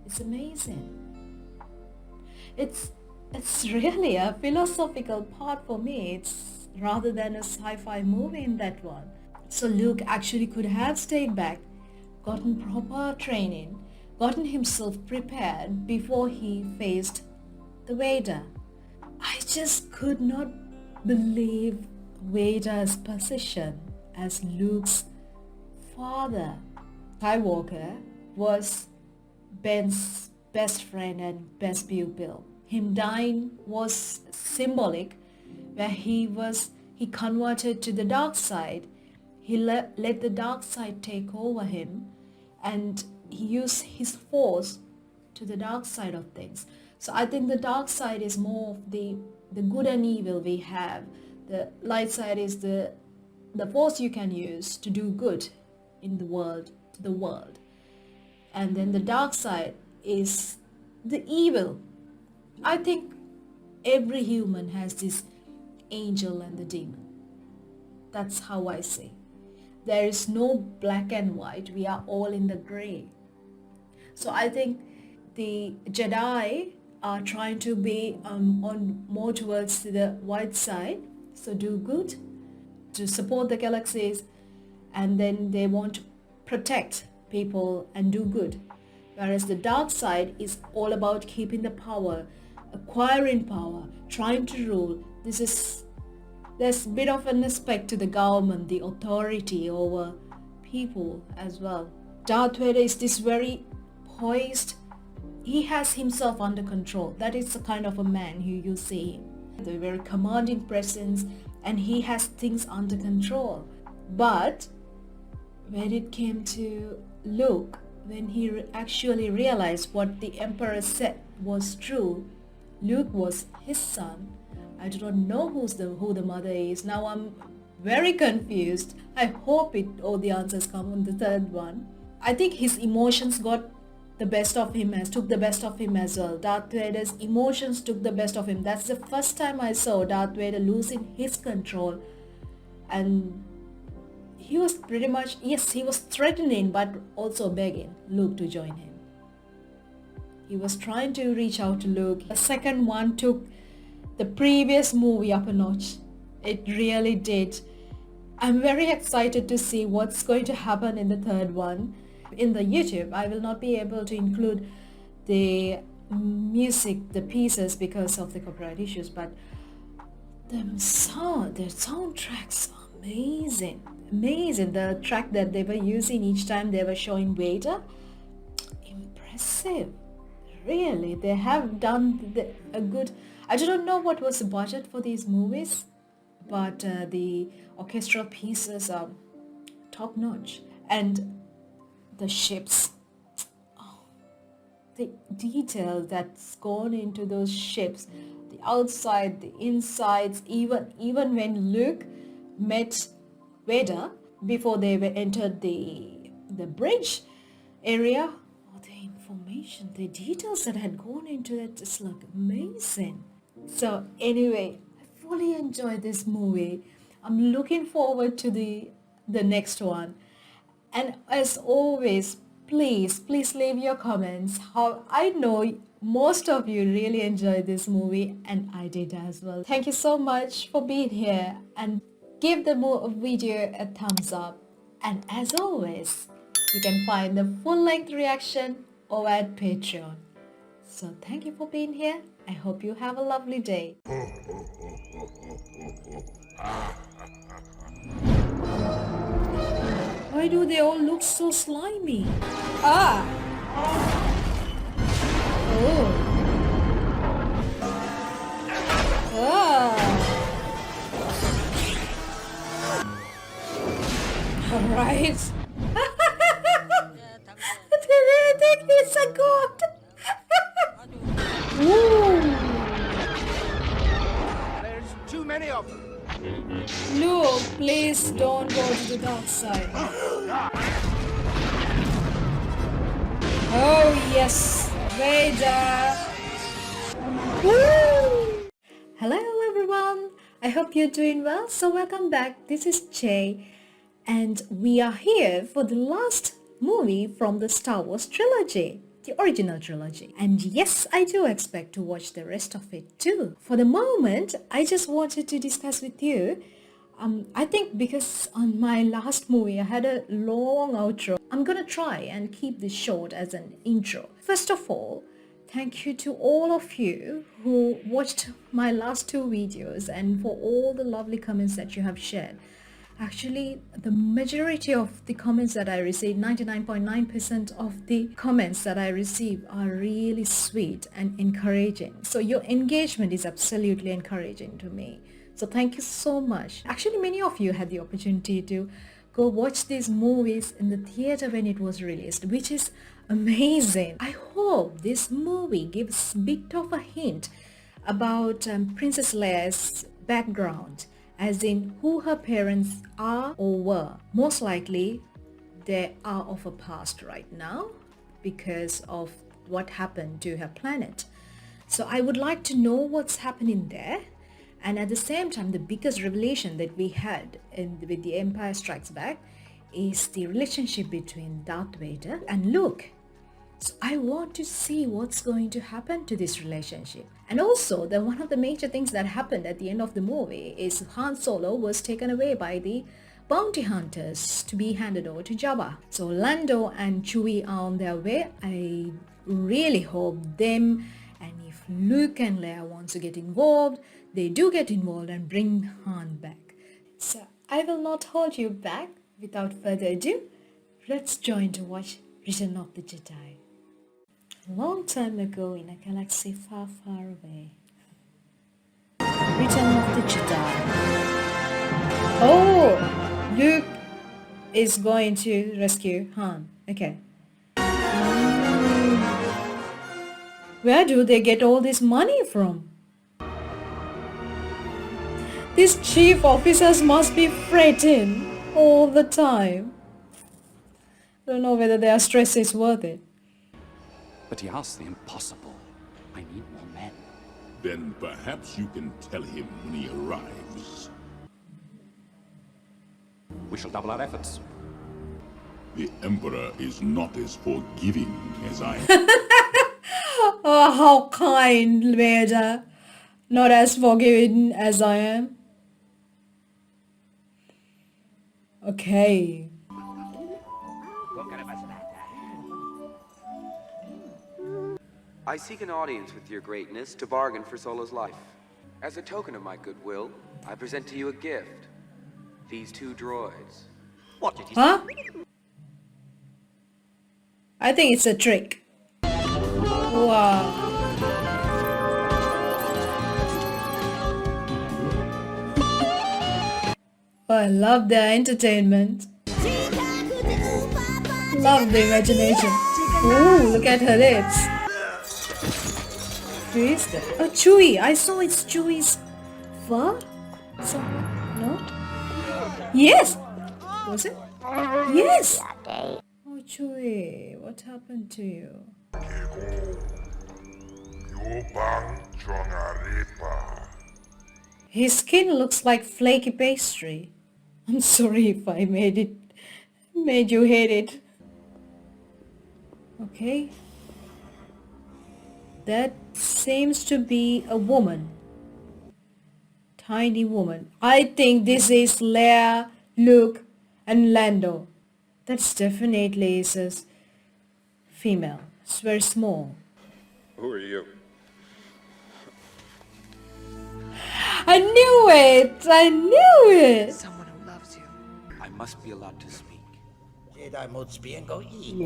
it's amazing. It's really a philosophical part for me. It's rather than a sci-fi movie in that one. So Luke actually could have stayed back, gotten proper training, gotten himself prepared before he faced the Vader. I just could not believe Vader's position as Luke's father. Skywalker was Ben's best friend and best pupil. Him dying was symbolic, where he converted to the dark side. He let the dark side take over him, and he used his force to the dark side of things. So I think the dark side is more of the good and evil we have. The light side is the force you can use to do good in the world, to the world. And then the dark side is the evil. I think every human has this angel and the demon. That's how I say. There is no black and white. We are all in the gray. So I think the Jedi are trying to be on more towards the white side. So do good, to support the galaxies, and then they want to protect people and do good. Whereas the dark side is all about keeping the power, acquiring power, trying to rule. There's a bit of an aspect to the government, the authority over people as well. Darth Vader is this very poised, he has himself under control. That is the kind of a man who you see him. The very commanding presence, and he has things under control. But when it came to Luke, when he actually realized what the Emperor said was true, Luke was his son. I do not know who the mother is. Now I'm very confused. I hope all the answers come on the third one. I think his emotions got the best of him, took the best of him as well. Darth Vader's emotions took the best of him. That's the first time I saw Darth Vader losing his control. And he was pretty much, yes, he was threatening but also begging Luke to join him. He was trying to reach out to Luke. The second one took the previous movie up a notch. It really did. I'm very excited to see what's going to happen in the third one. In the YouTube, I will not be able to include the music, the pieces, because of the copyright issues, but the soundtracks are amazing. The track that they were using each time they were showing Vader, impressive. Really, they have done a good. I don't know what was the budget for these movies, but the orchestral pieces are top notch. And the ships, the detail that's gone into those ships, the outside, the insides, even when Luke met Vader before they entered the bridge area, the information, the details that had gone into it just look amazing. So anyway, I fully enjoyed this movie. I'm looking forward to the next one. And as always, please leave your comments. How I know most of you really enjoyed this movie, and I did as well. Thank you so much for being here, and give the video a thumbs up. And as always, you can find the full-length reaction over at Patreon. So thank you for being here. I hope you have a lovely day. Why do they all look so slimy? Ah! Oh! Ah! Alright! They really think he's a god! Ooh! There's too many of them. Luke, please don't go to the dark side. Oh yes, Vader! Woo! Hello everyone, I hope you're doing well. So welcome back, this is Jay, and we are here for the last movie from the Star Wars trilogy. The original trilogy. And yes, I do expect to watch the rest of it too. For the moment, I just wanted to discuss with you I think because on my last movie I had a long outro, I'm gonna try and keep this short as an intro. First of all, thank you to all of you who watched my last two videos and for all the lovely comments that you have shared. Actually, the majority of the comments that I received, 99.9% of the comments that I receive are really sweet and encouraging. So your engagement is absolutely encouraging to me. So thank you so much. Actually, many of you had the opportunity to go watch these movies in the theater when it was released, which is amazing. I hope this movie gives a bit of a hint about Princess Leia's background, as in who her parents are or were. Most likely, they are of a past right now because of what happened to her planet. So I would like to know what's happening there. And at the same time, the biggest revelation that we had with The Empire Strikes Back is the relationship between Darth Vader and Luke. So I want to see what's going to happen to this relationship. And also, one of the major things that happened at the end of the movie is Han Solo was taken away by the bounty hunters to be handed over to Jabba. So Lando and Chewie are on their way. I really hope them, and if Luke and Leia want to get involved, they do get involved and bring Han back. So I will not hold you back. Without further ado, let's join to watch Return of the Jedi. Long time ago in a galaxy far, far away. Return of the Jedi. Oh, Luke is going to rescue Han. Okay. Where do they get all this money from? These chief officers must be fretting all the time. Don't know whether their stress is worth it. But he asked the impossible. I need more men. Then perhaps you can tell him when he arrives. We shall double our efforts. The Emperor is not as forgiving as I am. Oh, how kind, Vader. Not as forgiving as I am. Okay. I seek an audience with your greatness to bargain for Solo's life. As a token of my goodwill, I present to you a gift. These two droids. What did you say? Huh? I think it's a trick. Wow. Oh, I love their entertainment. Love the imagination. Ooh, look at her lips. Who is that? Oh, Chewie. I saw it's Chewie's fur. So, no? Yes. Was it? Yes. Oh, Chewie, what happened to you? His skin looks like flaky pastry. I'm sorry if I made you hate it. Okay. That seems to be a woman. Tiny woman. I think this is Leia, Luke, and Lando. That's definitely is a female. It's very small. Who are you? I knew it! I knew it! Someone who loves you. I must be allowed to speak. Jedi mode speak go eat.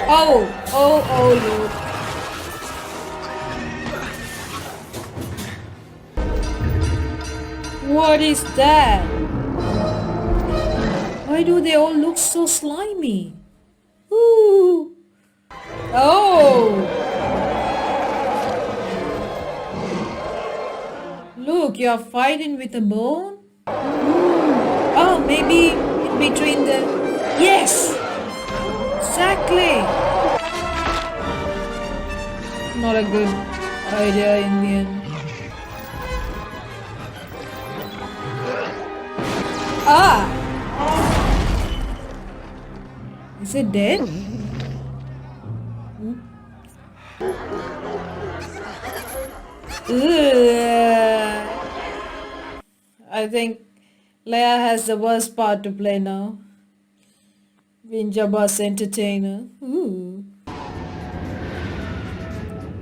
Oh, Luke. What is that? Why do they all look so slimy? Ooh. Oh. Look, you're fighting with a bone? Oh, maybe in between the... Yes! Exactly! Not a good idea in the end. Ah! Is it dead? Ugh. I think Leia has the worst part to play now. Being Jabba's entertainer. Ooh.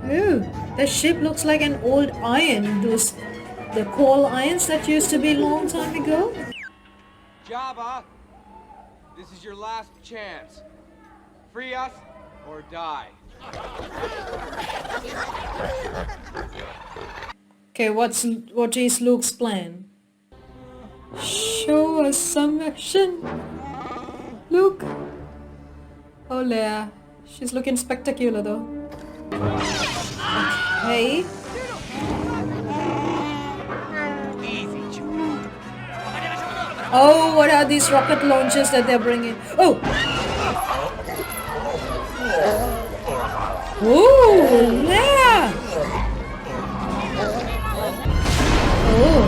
Ooh. The ship looks like an old iron. The coal irons that used to be a long time ago. Jabba, this is your last chance. Free us or die. Okay, what is Luke's plan? Show us some action. Luke. Oh, Leia. She's looking spectacular though. Okay. Oh, what are these rocket launchers that they're bringing? Oh! Ooh, Leia! Oh.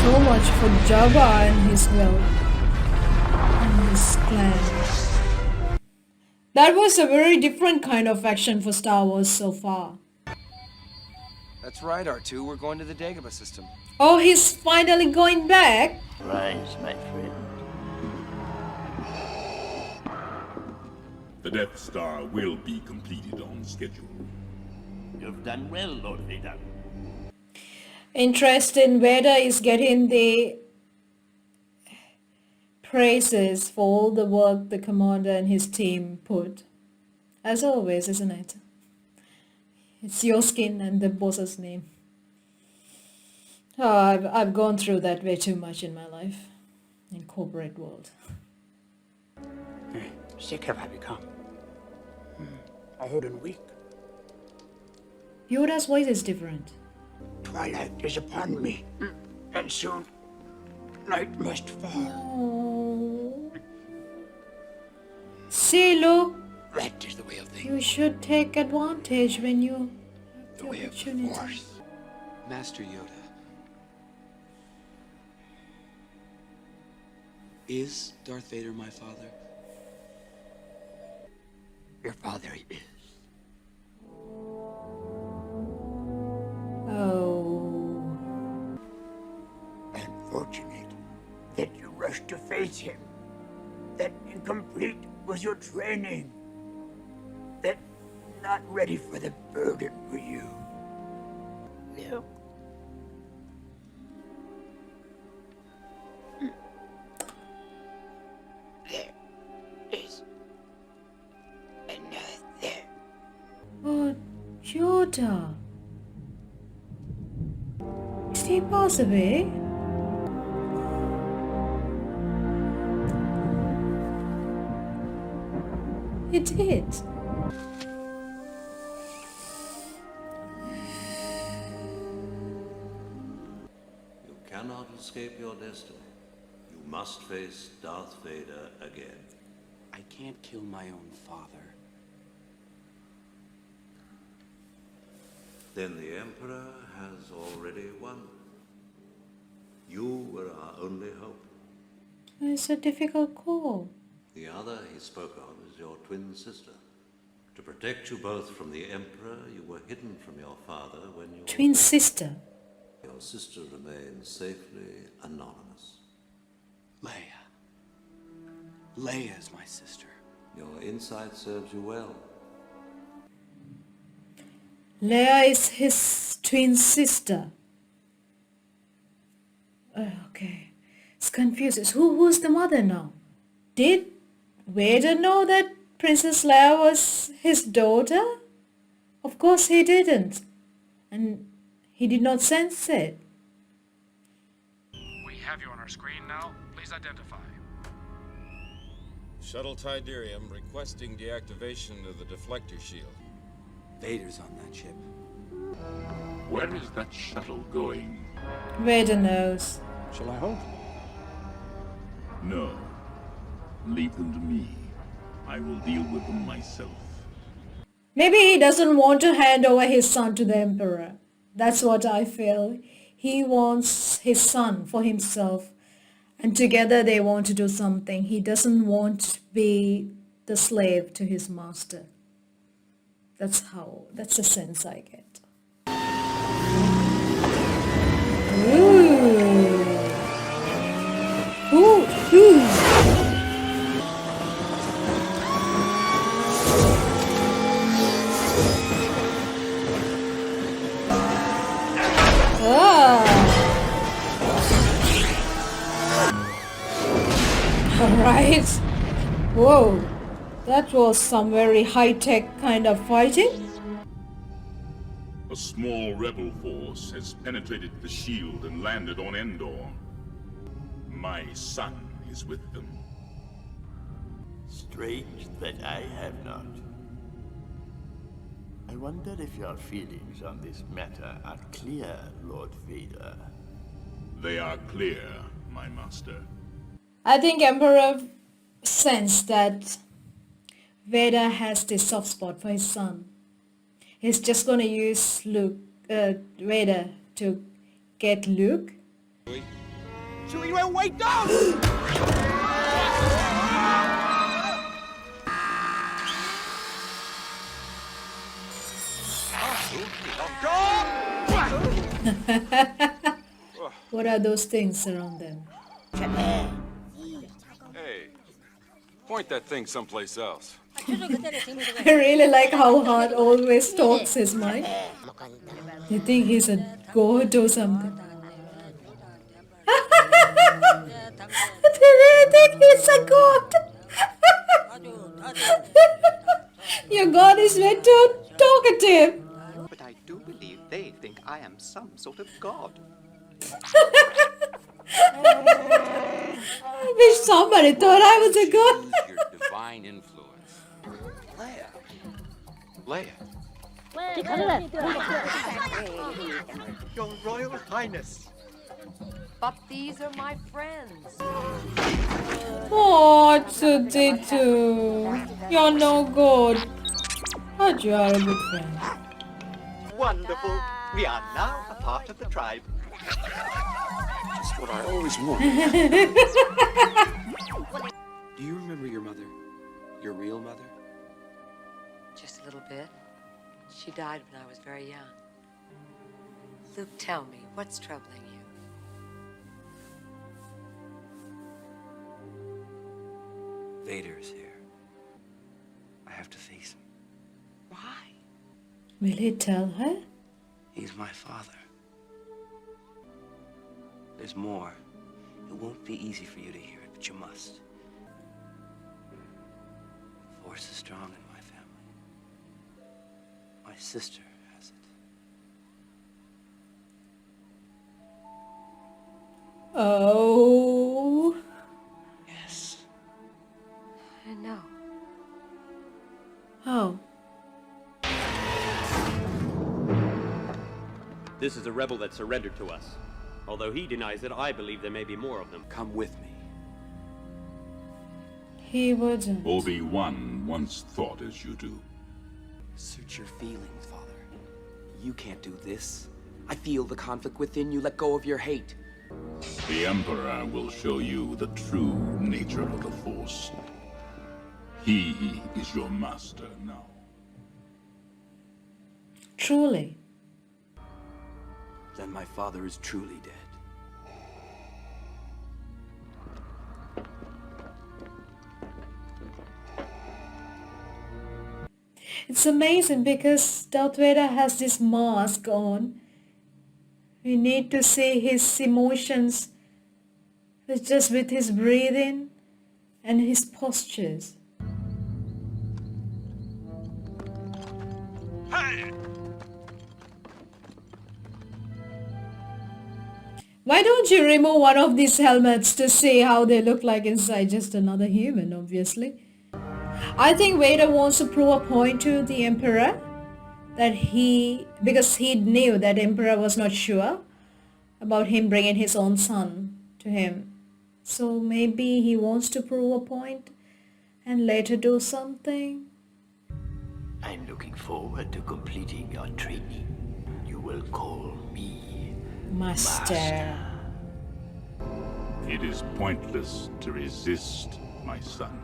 So much for Jabba and his wealth. And his clan. That was a very different kind of action for Star Wars so far. That's right, R2. We're going to the Dagobah system. Oh, he's finally going back? Rise, my friend. The Death Star will be completed on schedule. You've done well, Lord Vader. Interest in Vader is getting the praises for all the work the commander and his team put. As always, isn't it? It's your skin and the boss's name. Oh, I've gone through that way too much in my life. In corporate world. Sick have I become. Old and weak. Yoda's voice is different. Twilight is upon me, and soon night must fall. Oh. See, Luke. That is the way of things. You should take advantage when you have The way of the opportunity. Force. Master Yoda. Is Darth Vader my father? Your father is. Oh. Unfortunate that you rushed to face him. That incomplete was your training. That not ready for the burden for you. No. There is another. Oh, Yoda. Did he pass away? He did. You cannot escape your destiny. You must face Darth Vader again. I can't kill my own father. Then the Emperor has already won. You were our only hope. It's a difficult call. The other he spoke of is your twin sister. To protect you both from the Emperor, you were hidden from your father when you... Twin sister. Your sister remains safely anonymous. Leia. Leia is my sister. Your insight serves you well. Leia is his twin sister. Okay. It's confusing. Who's the mother now? Did Vader know that Princess Leia was his daughter? Of course he didn't. And he did not sense it. We have you on our screen now. Please identify. Shuttle Tidarium requesting deactivation of the deflector shield. Vader's on that ship. Where is that shuttle going? Vader knows. Shall I hold? No. Leave them to me. I will deal with them myself. Maybe he doesn't want to hand over his son to the Emperor. That's what I feel. He wants his son for himself. And together they want to do something. He doesn't want to be the slave to his master. That's the sense I get. Ooh. Ooh. Ooh. Alright. Whoa. That was some very high-tech kind of fighting. A small rebel force has penetrated the shield and landed on Endor. My son is with them. Strange that I have not. I wonder if your feelings on this matter are clear, Lord Vader. They are clear, my master. I think Emperor sensed that Vader has this soft spot for his son. He's just gonna use Vader to get Luke. Chewie, wait, down! What are those things around them? Hey, point that thing someplace else. I really like how Hart always talks his mind. They think he's a god or something. They really think he's a god. Your god is way too talkative. But I do believe they think I am some sort of god. I wish somebody thought I was a god. Your divine influence. Leia. Your Royal Highness. But these are my friends. Oh, Tsuditu. You're no good. But you are a good friend. Wonderful. We are now a part of the tribe. Just what I always want. Do you remember your mother? Your real mother? Just a little bit. She died when I was very young. Luke, tell me, what's troubling you? Vader's here. I have to face him. Why? Will he tell her? He's my father. There's more. It won't be easy for you to hear it, but you must. The Force is strong in my family. My sister has it. Oh. Yes. I know. Oh. This is a rebel that surrendered to us. Although he denies it, I believe there may be more of them. Come with me. He wouldn't. Obi-Wan once thought as you do. Search your feelings, Father. You can't do this. I feel the conflict within you. Let go of your hate. The Emperor will show you the true nature of the Force. He is your master now. Truly. Then my father is truly dead. It's amazing because Darth Vader has this mask on. We need to see his emotions just with his breathing and his postures. Hey! Why don't you remove one of these helmets to see how they look like inside? Just another human, obviously. I think Vader wants to prove a point to the Emperor that because he knew that Emperor was not sure about him bringing his own son to him. So maybe he wants to prove a point and later do something. I'm looking forward to completing your training. You will call me Master. It is pointless to resist, my son.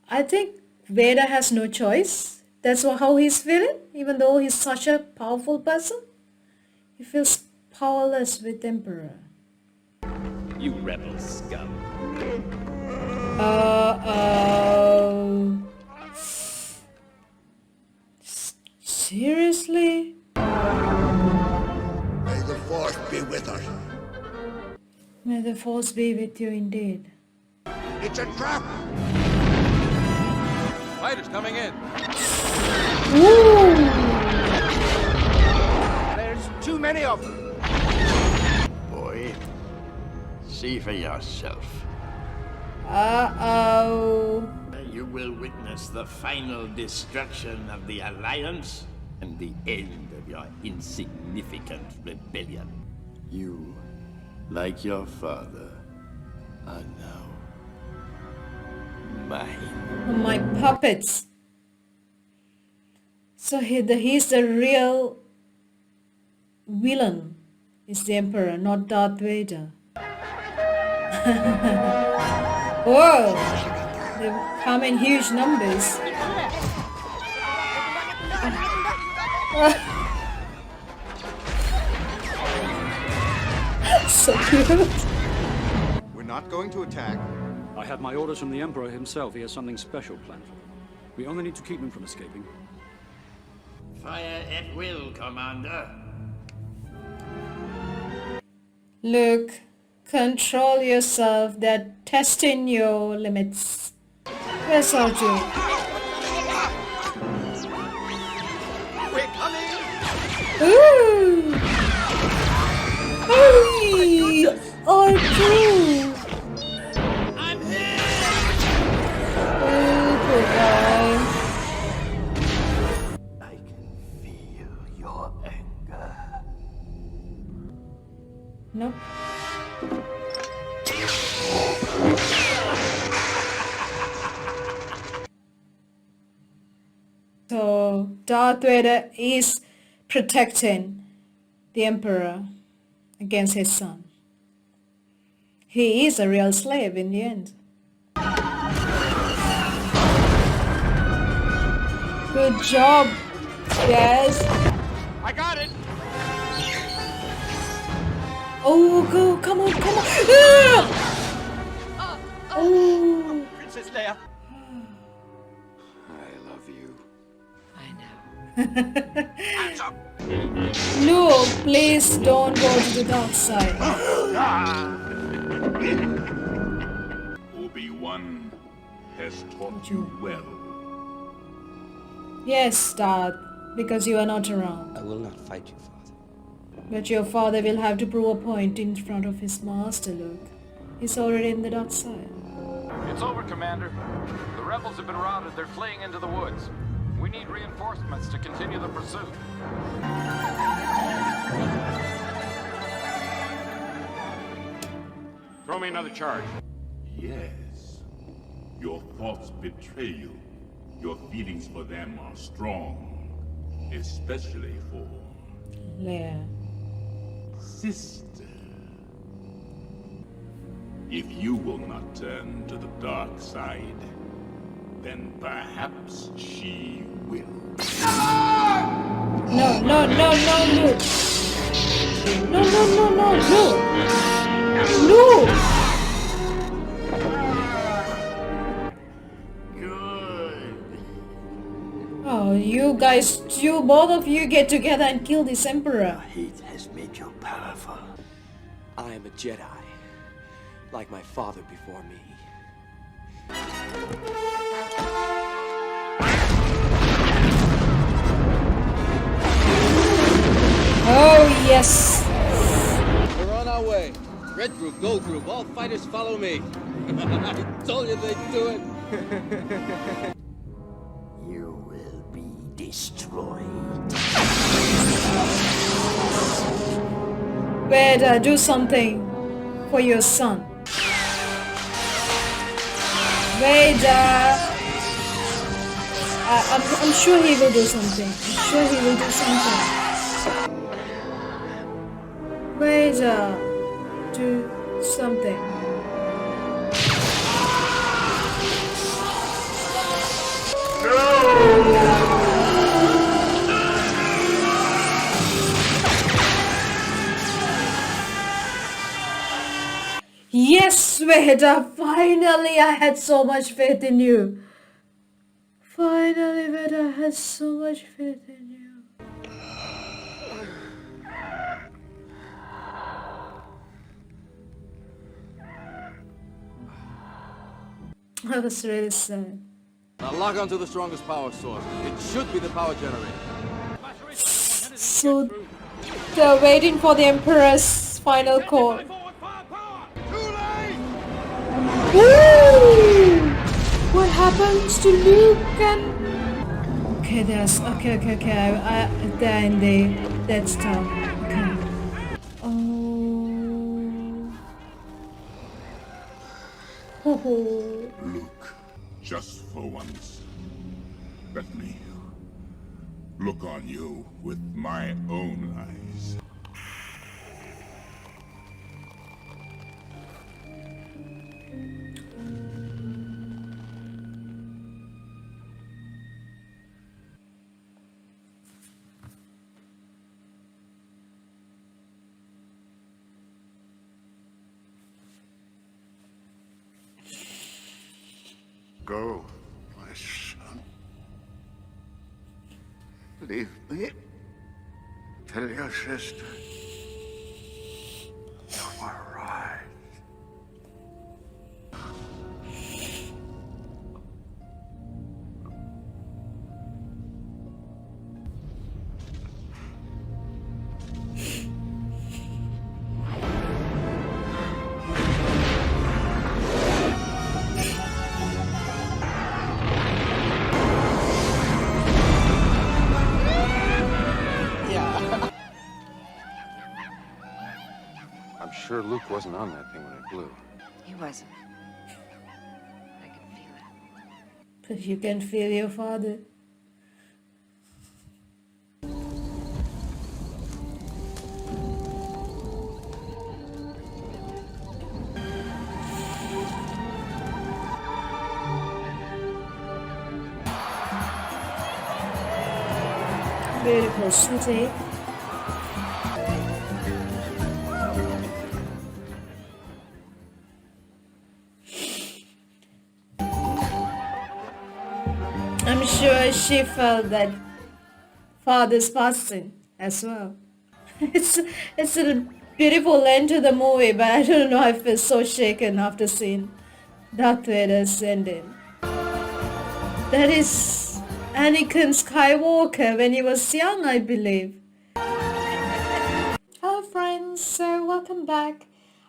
I think Vader has no choice. That's how he's feeling, even though he's such a powerful person. He feels powerless with Emperor. You rebel scum. Uh-oh. Seriously? May the Force be with us. May the Force be with you indeed. It's a trap! Fighters coming in. Ooh. There's too many of them. Boy, see for yourself. Uh-oh. You will witness the final destruction of the Alliance and the end of your insignificant rebellion. You, like your father, are now mine. My puppets. So he's the real villain. Is the Emperor, not Darth Vader. Whoa! They come in huge numbers. So cute. We're not going to attack. I have my orders from the Emperor himself. He has something special planned for them. We only need to keep them from escaping. Fire at will, Commander. Luke, control yourself. They're testing your limits. Where's R2? We're coming! Ooh! Hey! R2! I'm here! Oh, poor guy. I can feel your anger. Nope. So Darth Vader is protecting the Emperor against his son. He is a real slave in the end. Good job, yes. I got it! Oh, go, come on, come on. Ah! Oh. Princess Leia. I love you. Hands up! No, please don't go to the dark side. Obi-Wan has taught you well. Yes, Darth, because you are not around. I will not fight you, Father. But your father will have to prove a point in front of his master, Luke. He's already in the dark side. It's over, Commander. The rebels have been routed. They're fleeing into the woods. We need reinforcements to continue the pursuit. Throw me another charge. Yes. Your thoughts betray you. Your feelings for them are strong. Especially for Leia. sister. If you will not turn to the dark side, then perhaps she will. No, no, no, no, Luke. No, no, no, no, Luke. Luke. Oh, you guys, both of you get together and kill this Emperor. Hate has made you powerful. I am a Jedi, like my father before me. Oh, yes. We're on our way. Red group, gold group, all fighters follow me. I told you they'd do it. You will be destroyed. Vader, do something for your son. Vader. I'm sure he will do something. I'm sure he will do something. Vader, do something. No! Vader, finally I had so much faith in you. Finally, Vader, I had so much faith in you. I was really sad. Now lock onto the strongest power source. It should be the power generator. So they're waiting for the Emperor's final call. Woo! What happens to Luke and... Okay, there's... Okay. They're in the Death Star. Okay. Oh. Luke, just for once, let me look on you with my own eyes. Go, my son. Leave me. Tell your sister you were right. I'm sure Luke wasn't on that thing when it blew. He wasn't. I can feel it. But you can feel your father. Beautiful city. I'm sure she felt that father's passing as well. It's a beautiful end to the movie, but I don't know, I feel so shaken after seeing Darth Vader ascending. That is Anakin Skywalker when he was young, I believe. Hello friends, so welcome back.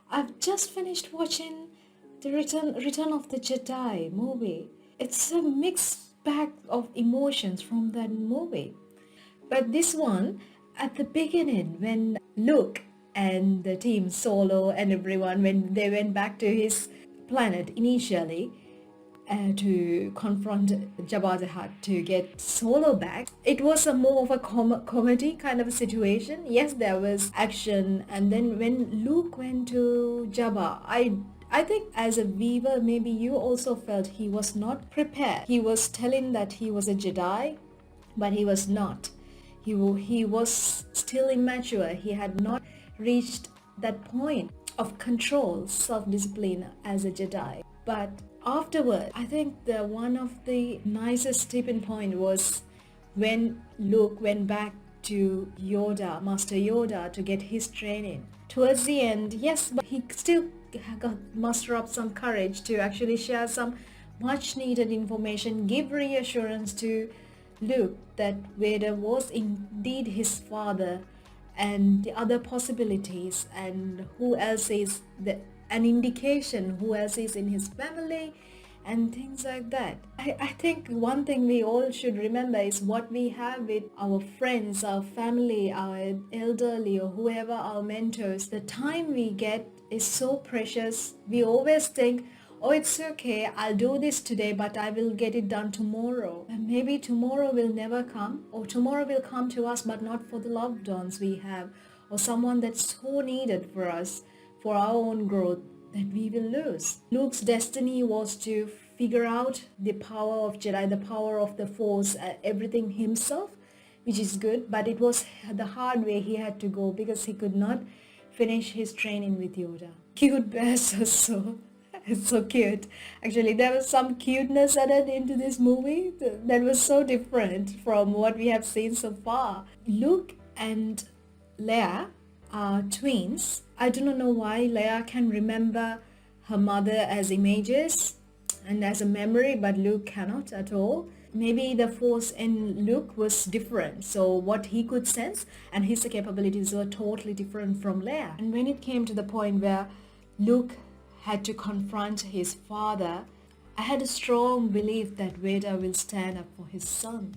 I've just finished watching the Return of the Jedi movie. It's a mixed bag of emotions from that movie. But this one, at the beginning, when Luke and the team, Solo and everyone, when they went back to his planet initially to confront Jabba the Hutt to get Solo back, it was a more of a comedy kind of a situation. Yes, there was action, and then when Luke went to Jabba, I think as a viewer, maybe you also felt he was not prepared. He was telling that he was a Jedi, but he was not. He was still immature. He had not reached that point of control, self-discipline as a Jedi. But afterward, I think one of the nicest tipping point was when Luke went back to Yoda, Master Yoda, to get his training. Towards the end, yes, but he still muster up some courage to actually share some much needed information, give reassurance to Luke that Vader was indeed his father, and the other possibilities, and who else is an indication who else is in his family, and things like that. I think one thing we all should remember is what we have with our friends, our family, our elderly, or whoever our mentors. The time we get is so precious. We always think, oh, it's okay, I'll do this today, but I will get it done tomorrow. And maybe tomorrow will never come, or tomorrow will come to us, but not for the loved ones we have, or someone that's so needed for us, for our own growth, that we will lose. Luke's destiny was to figure out the power of Jedi, the power of the Force, everything himself, which is good, but it was the hard way he had to go because he could not finish his training with Yoda. Cute bears also. It's so cute. Actually, there was some cuteness added into this movie that was so different from what we have seen so far. Luke and Leia are twins. I do not know why Leia can remember her mother as images and as a memory, but Luke cannot at all. Maybe the force in Luke was different, so what he could sense and his capabilities were totally different from Leia. And when it came to the point where Luke had to confront his father, I had a strong belief that Vader will stand up for his son.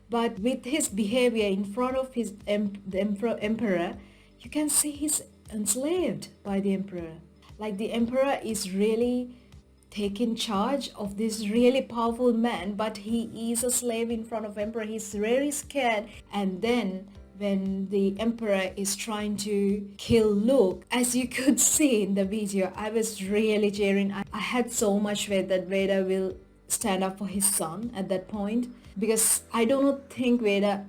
But with his behavior in front of the emperor, you can see he's enslaved by the emperor. Like the emperor is really taking charge of this really powerful man, but he is a slave in front of emperor. He's very scared. And then when the emperor is trying to kill Luke, as you could see in the video, I was really cheering. I had so much faith that Vader will stand up for his son at that point, because I do not think Vader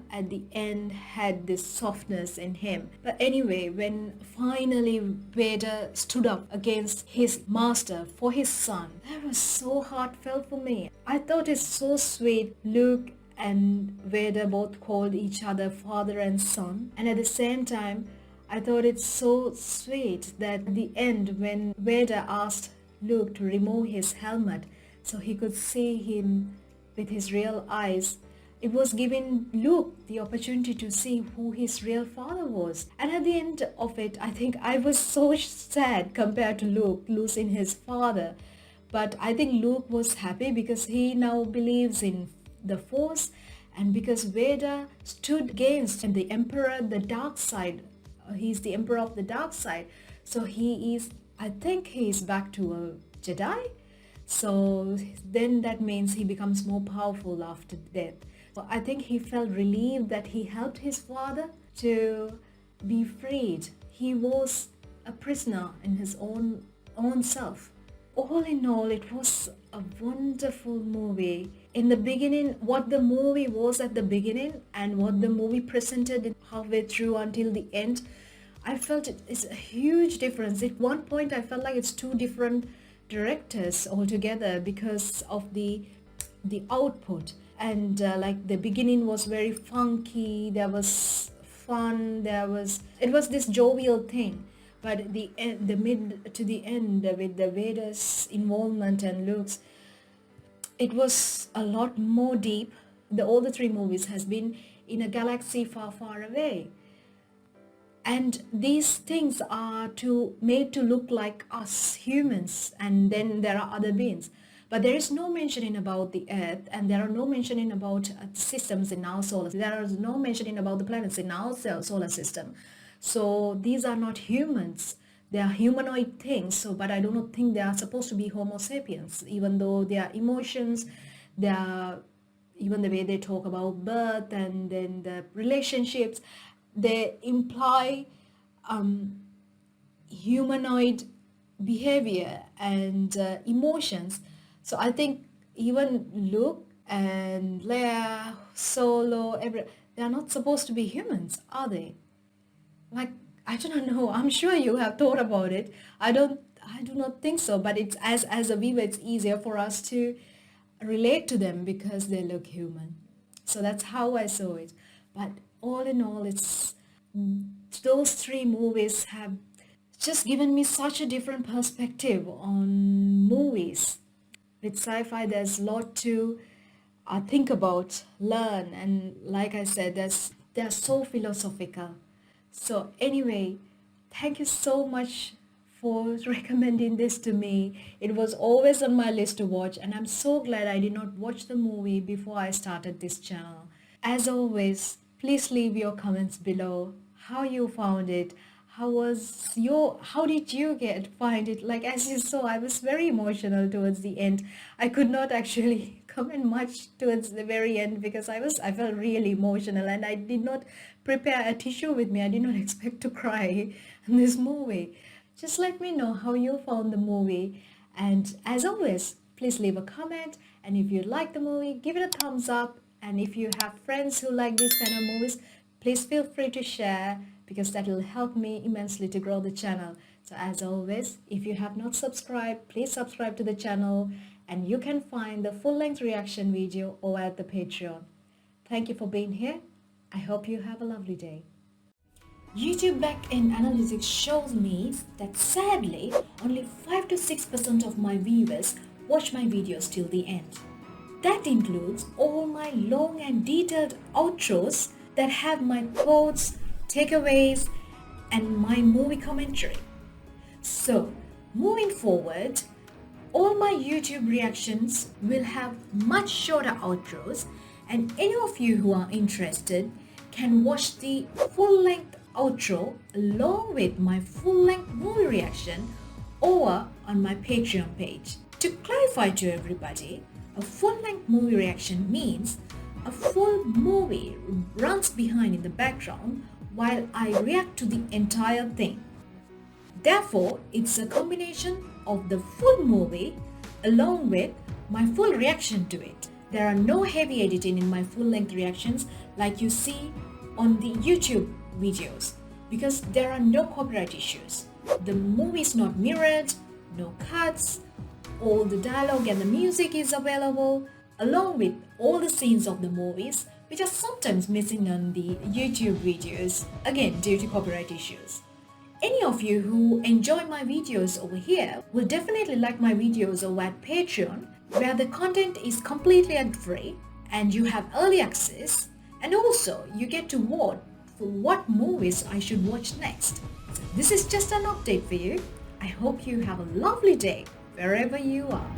at the end had this softness in him. But anyway, when finally Vader stood up against his master for his son, that was so heartfelt for me. I thought it's so sweet. Luke and Vader both called each other father and son, and at the same time I thought it's so sweet that at the end when Vader asked Luke to remove his helmet so he could see him with his real eyes, it was giving Luke the opportunity to see who his real father was. And at the end of it, I think I was so sad compared to Luke losing his father. But I think Luke was happy because he now believes in the Force, and because Vader stood against the Emperor, the dark side. He's the Emperor of the dark side. So I think he is back to a Jedi. So then that means he becomes more powerful after death. So I think he felt relieved that he helped his father to be freed. He was a prisoner in his own self. All in all, it was a wonderful movie. In the beginning, what the movie was at the beginning and what the movie presented halfway through until the end, I felt it is a huge difference. At one point, I felt like it's two different directors altogether because of the output. And like the beginning was very funky, there was fun, it was this jovial thing. But the mid to the end with the Vader's involvement and Luke's, it was a lot more deep. All the three movies has been in a galaxy far, far away. And these things are made to look like us humans, and then there are other beings. But there is no mentioning about the Earth, and there are no mentioning about systems in our solar system. There is no mentioning about the planets in our solar system. So these are not humans. They are humanoid things. So, but I do not think they are supposed to be Homo sapiens, even though their emotions, even the way they talk about birth and then the relationships, they imply humanoid behavior and emotions. So I think even Luke and Leia, Solo, they are not supposed to be humans, are they? Like, I don't know. I'm sure you have thought about it. I do not think so. But it's as a viewer, it's easier for us to relate to them because they look human. So that's how I saw it. But all in all, those three movies have just given me such a different perspective on movies. With sci-fi, there's a lot to think about, learn, and like I said, they're so philosophical. So anyway, thank you so much for recommending this to me. It was always on my list to watch, and I'm so glad I did not watch the movie before I started this channel. As always, please leave your comments below, how you found it, how did you find it? Like, as you saw, I was very emotional towards the end. I could not actually comment much towards the very end because I felt really emotional, and I did not prepare a tissue with me. I did not expect to cry in this movie. Just let me know how you found the movie, and as always, please leave a comment, and if you like the movie, give it a thumbs up, and if you have friends who like these kind of movies, please feel free to share, because that will help me immensely to grow the channel. So as always, if you have not subscribed, please subscribe to the channel, and you can find the full-length reaction video over at the Patreon. Thank you for being here. I hope you have a lovely day. YouTube backend analytics shows me that sadly, only 5 to 6% of my viewers watch my videos till the end. That includes all my long and detailed outros that have my quotes, takeaways, and my movie commentary. So, moving forward, all my YouTube reactions will have much shorter outros, and any of you who are interested can watch the full-length outro along with my full-length movie reaction over on my Patreon page. To clarify to everybody, a full-length movie reaction means a full movie runs behind in the background while I react to the entire thing. Therefore, it's a combination of the full movie along with my full reaction to it. There are no heavy editing in my full-length reactions like you see on the YouTube videos because there are no copyright issues. The movie is not mirrored, no cuts, all the dialogue and the music is available along with all the scenes of the movies which are sometimes missing on the YouTube videos, again due to copyright issues. Any of you who enjoy my videos over here will definitely like my videos over at Patreon, where the content is completely ad-free and you have early access, and also you get to vote for what movies I should watch next. So this is just an update for you. I hope you have a lovely day wherever you are.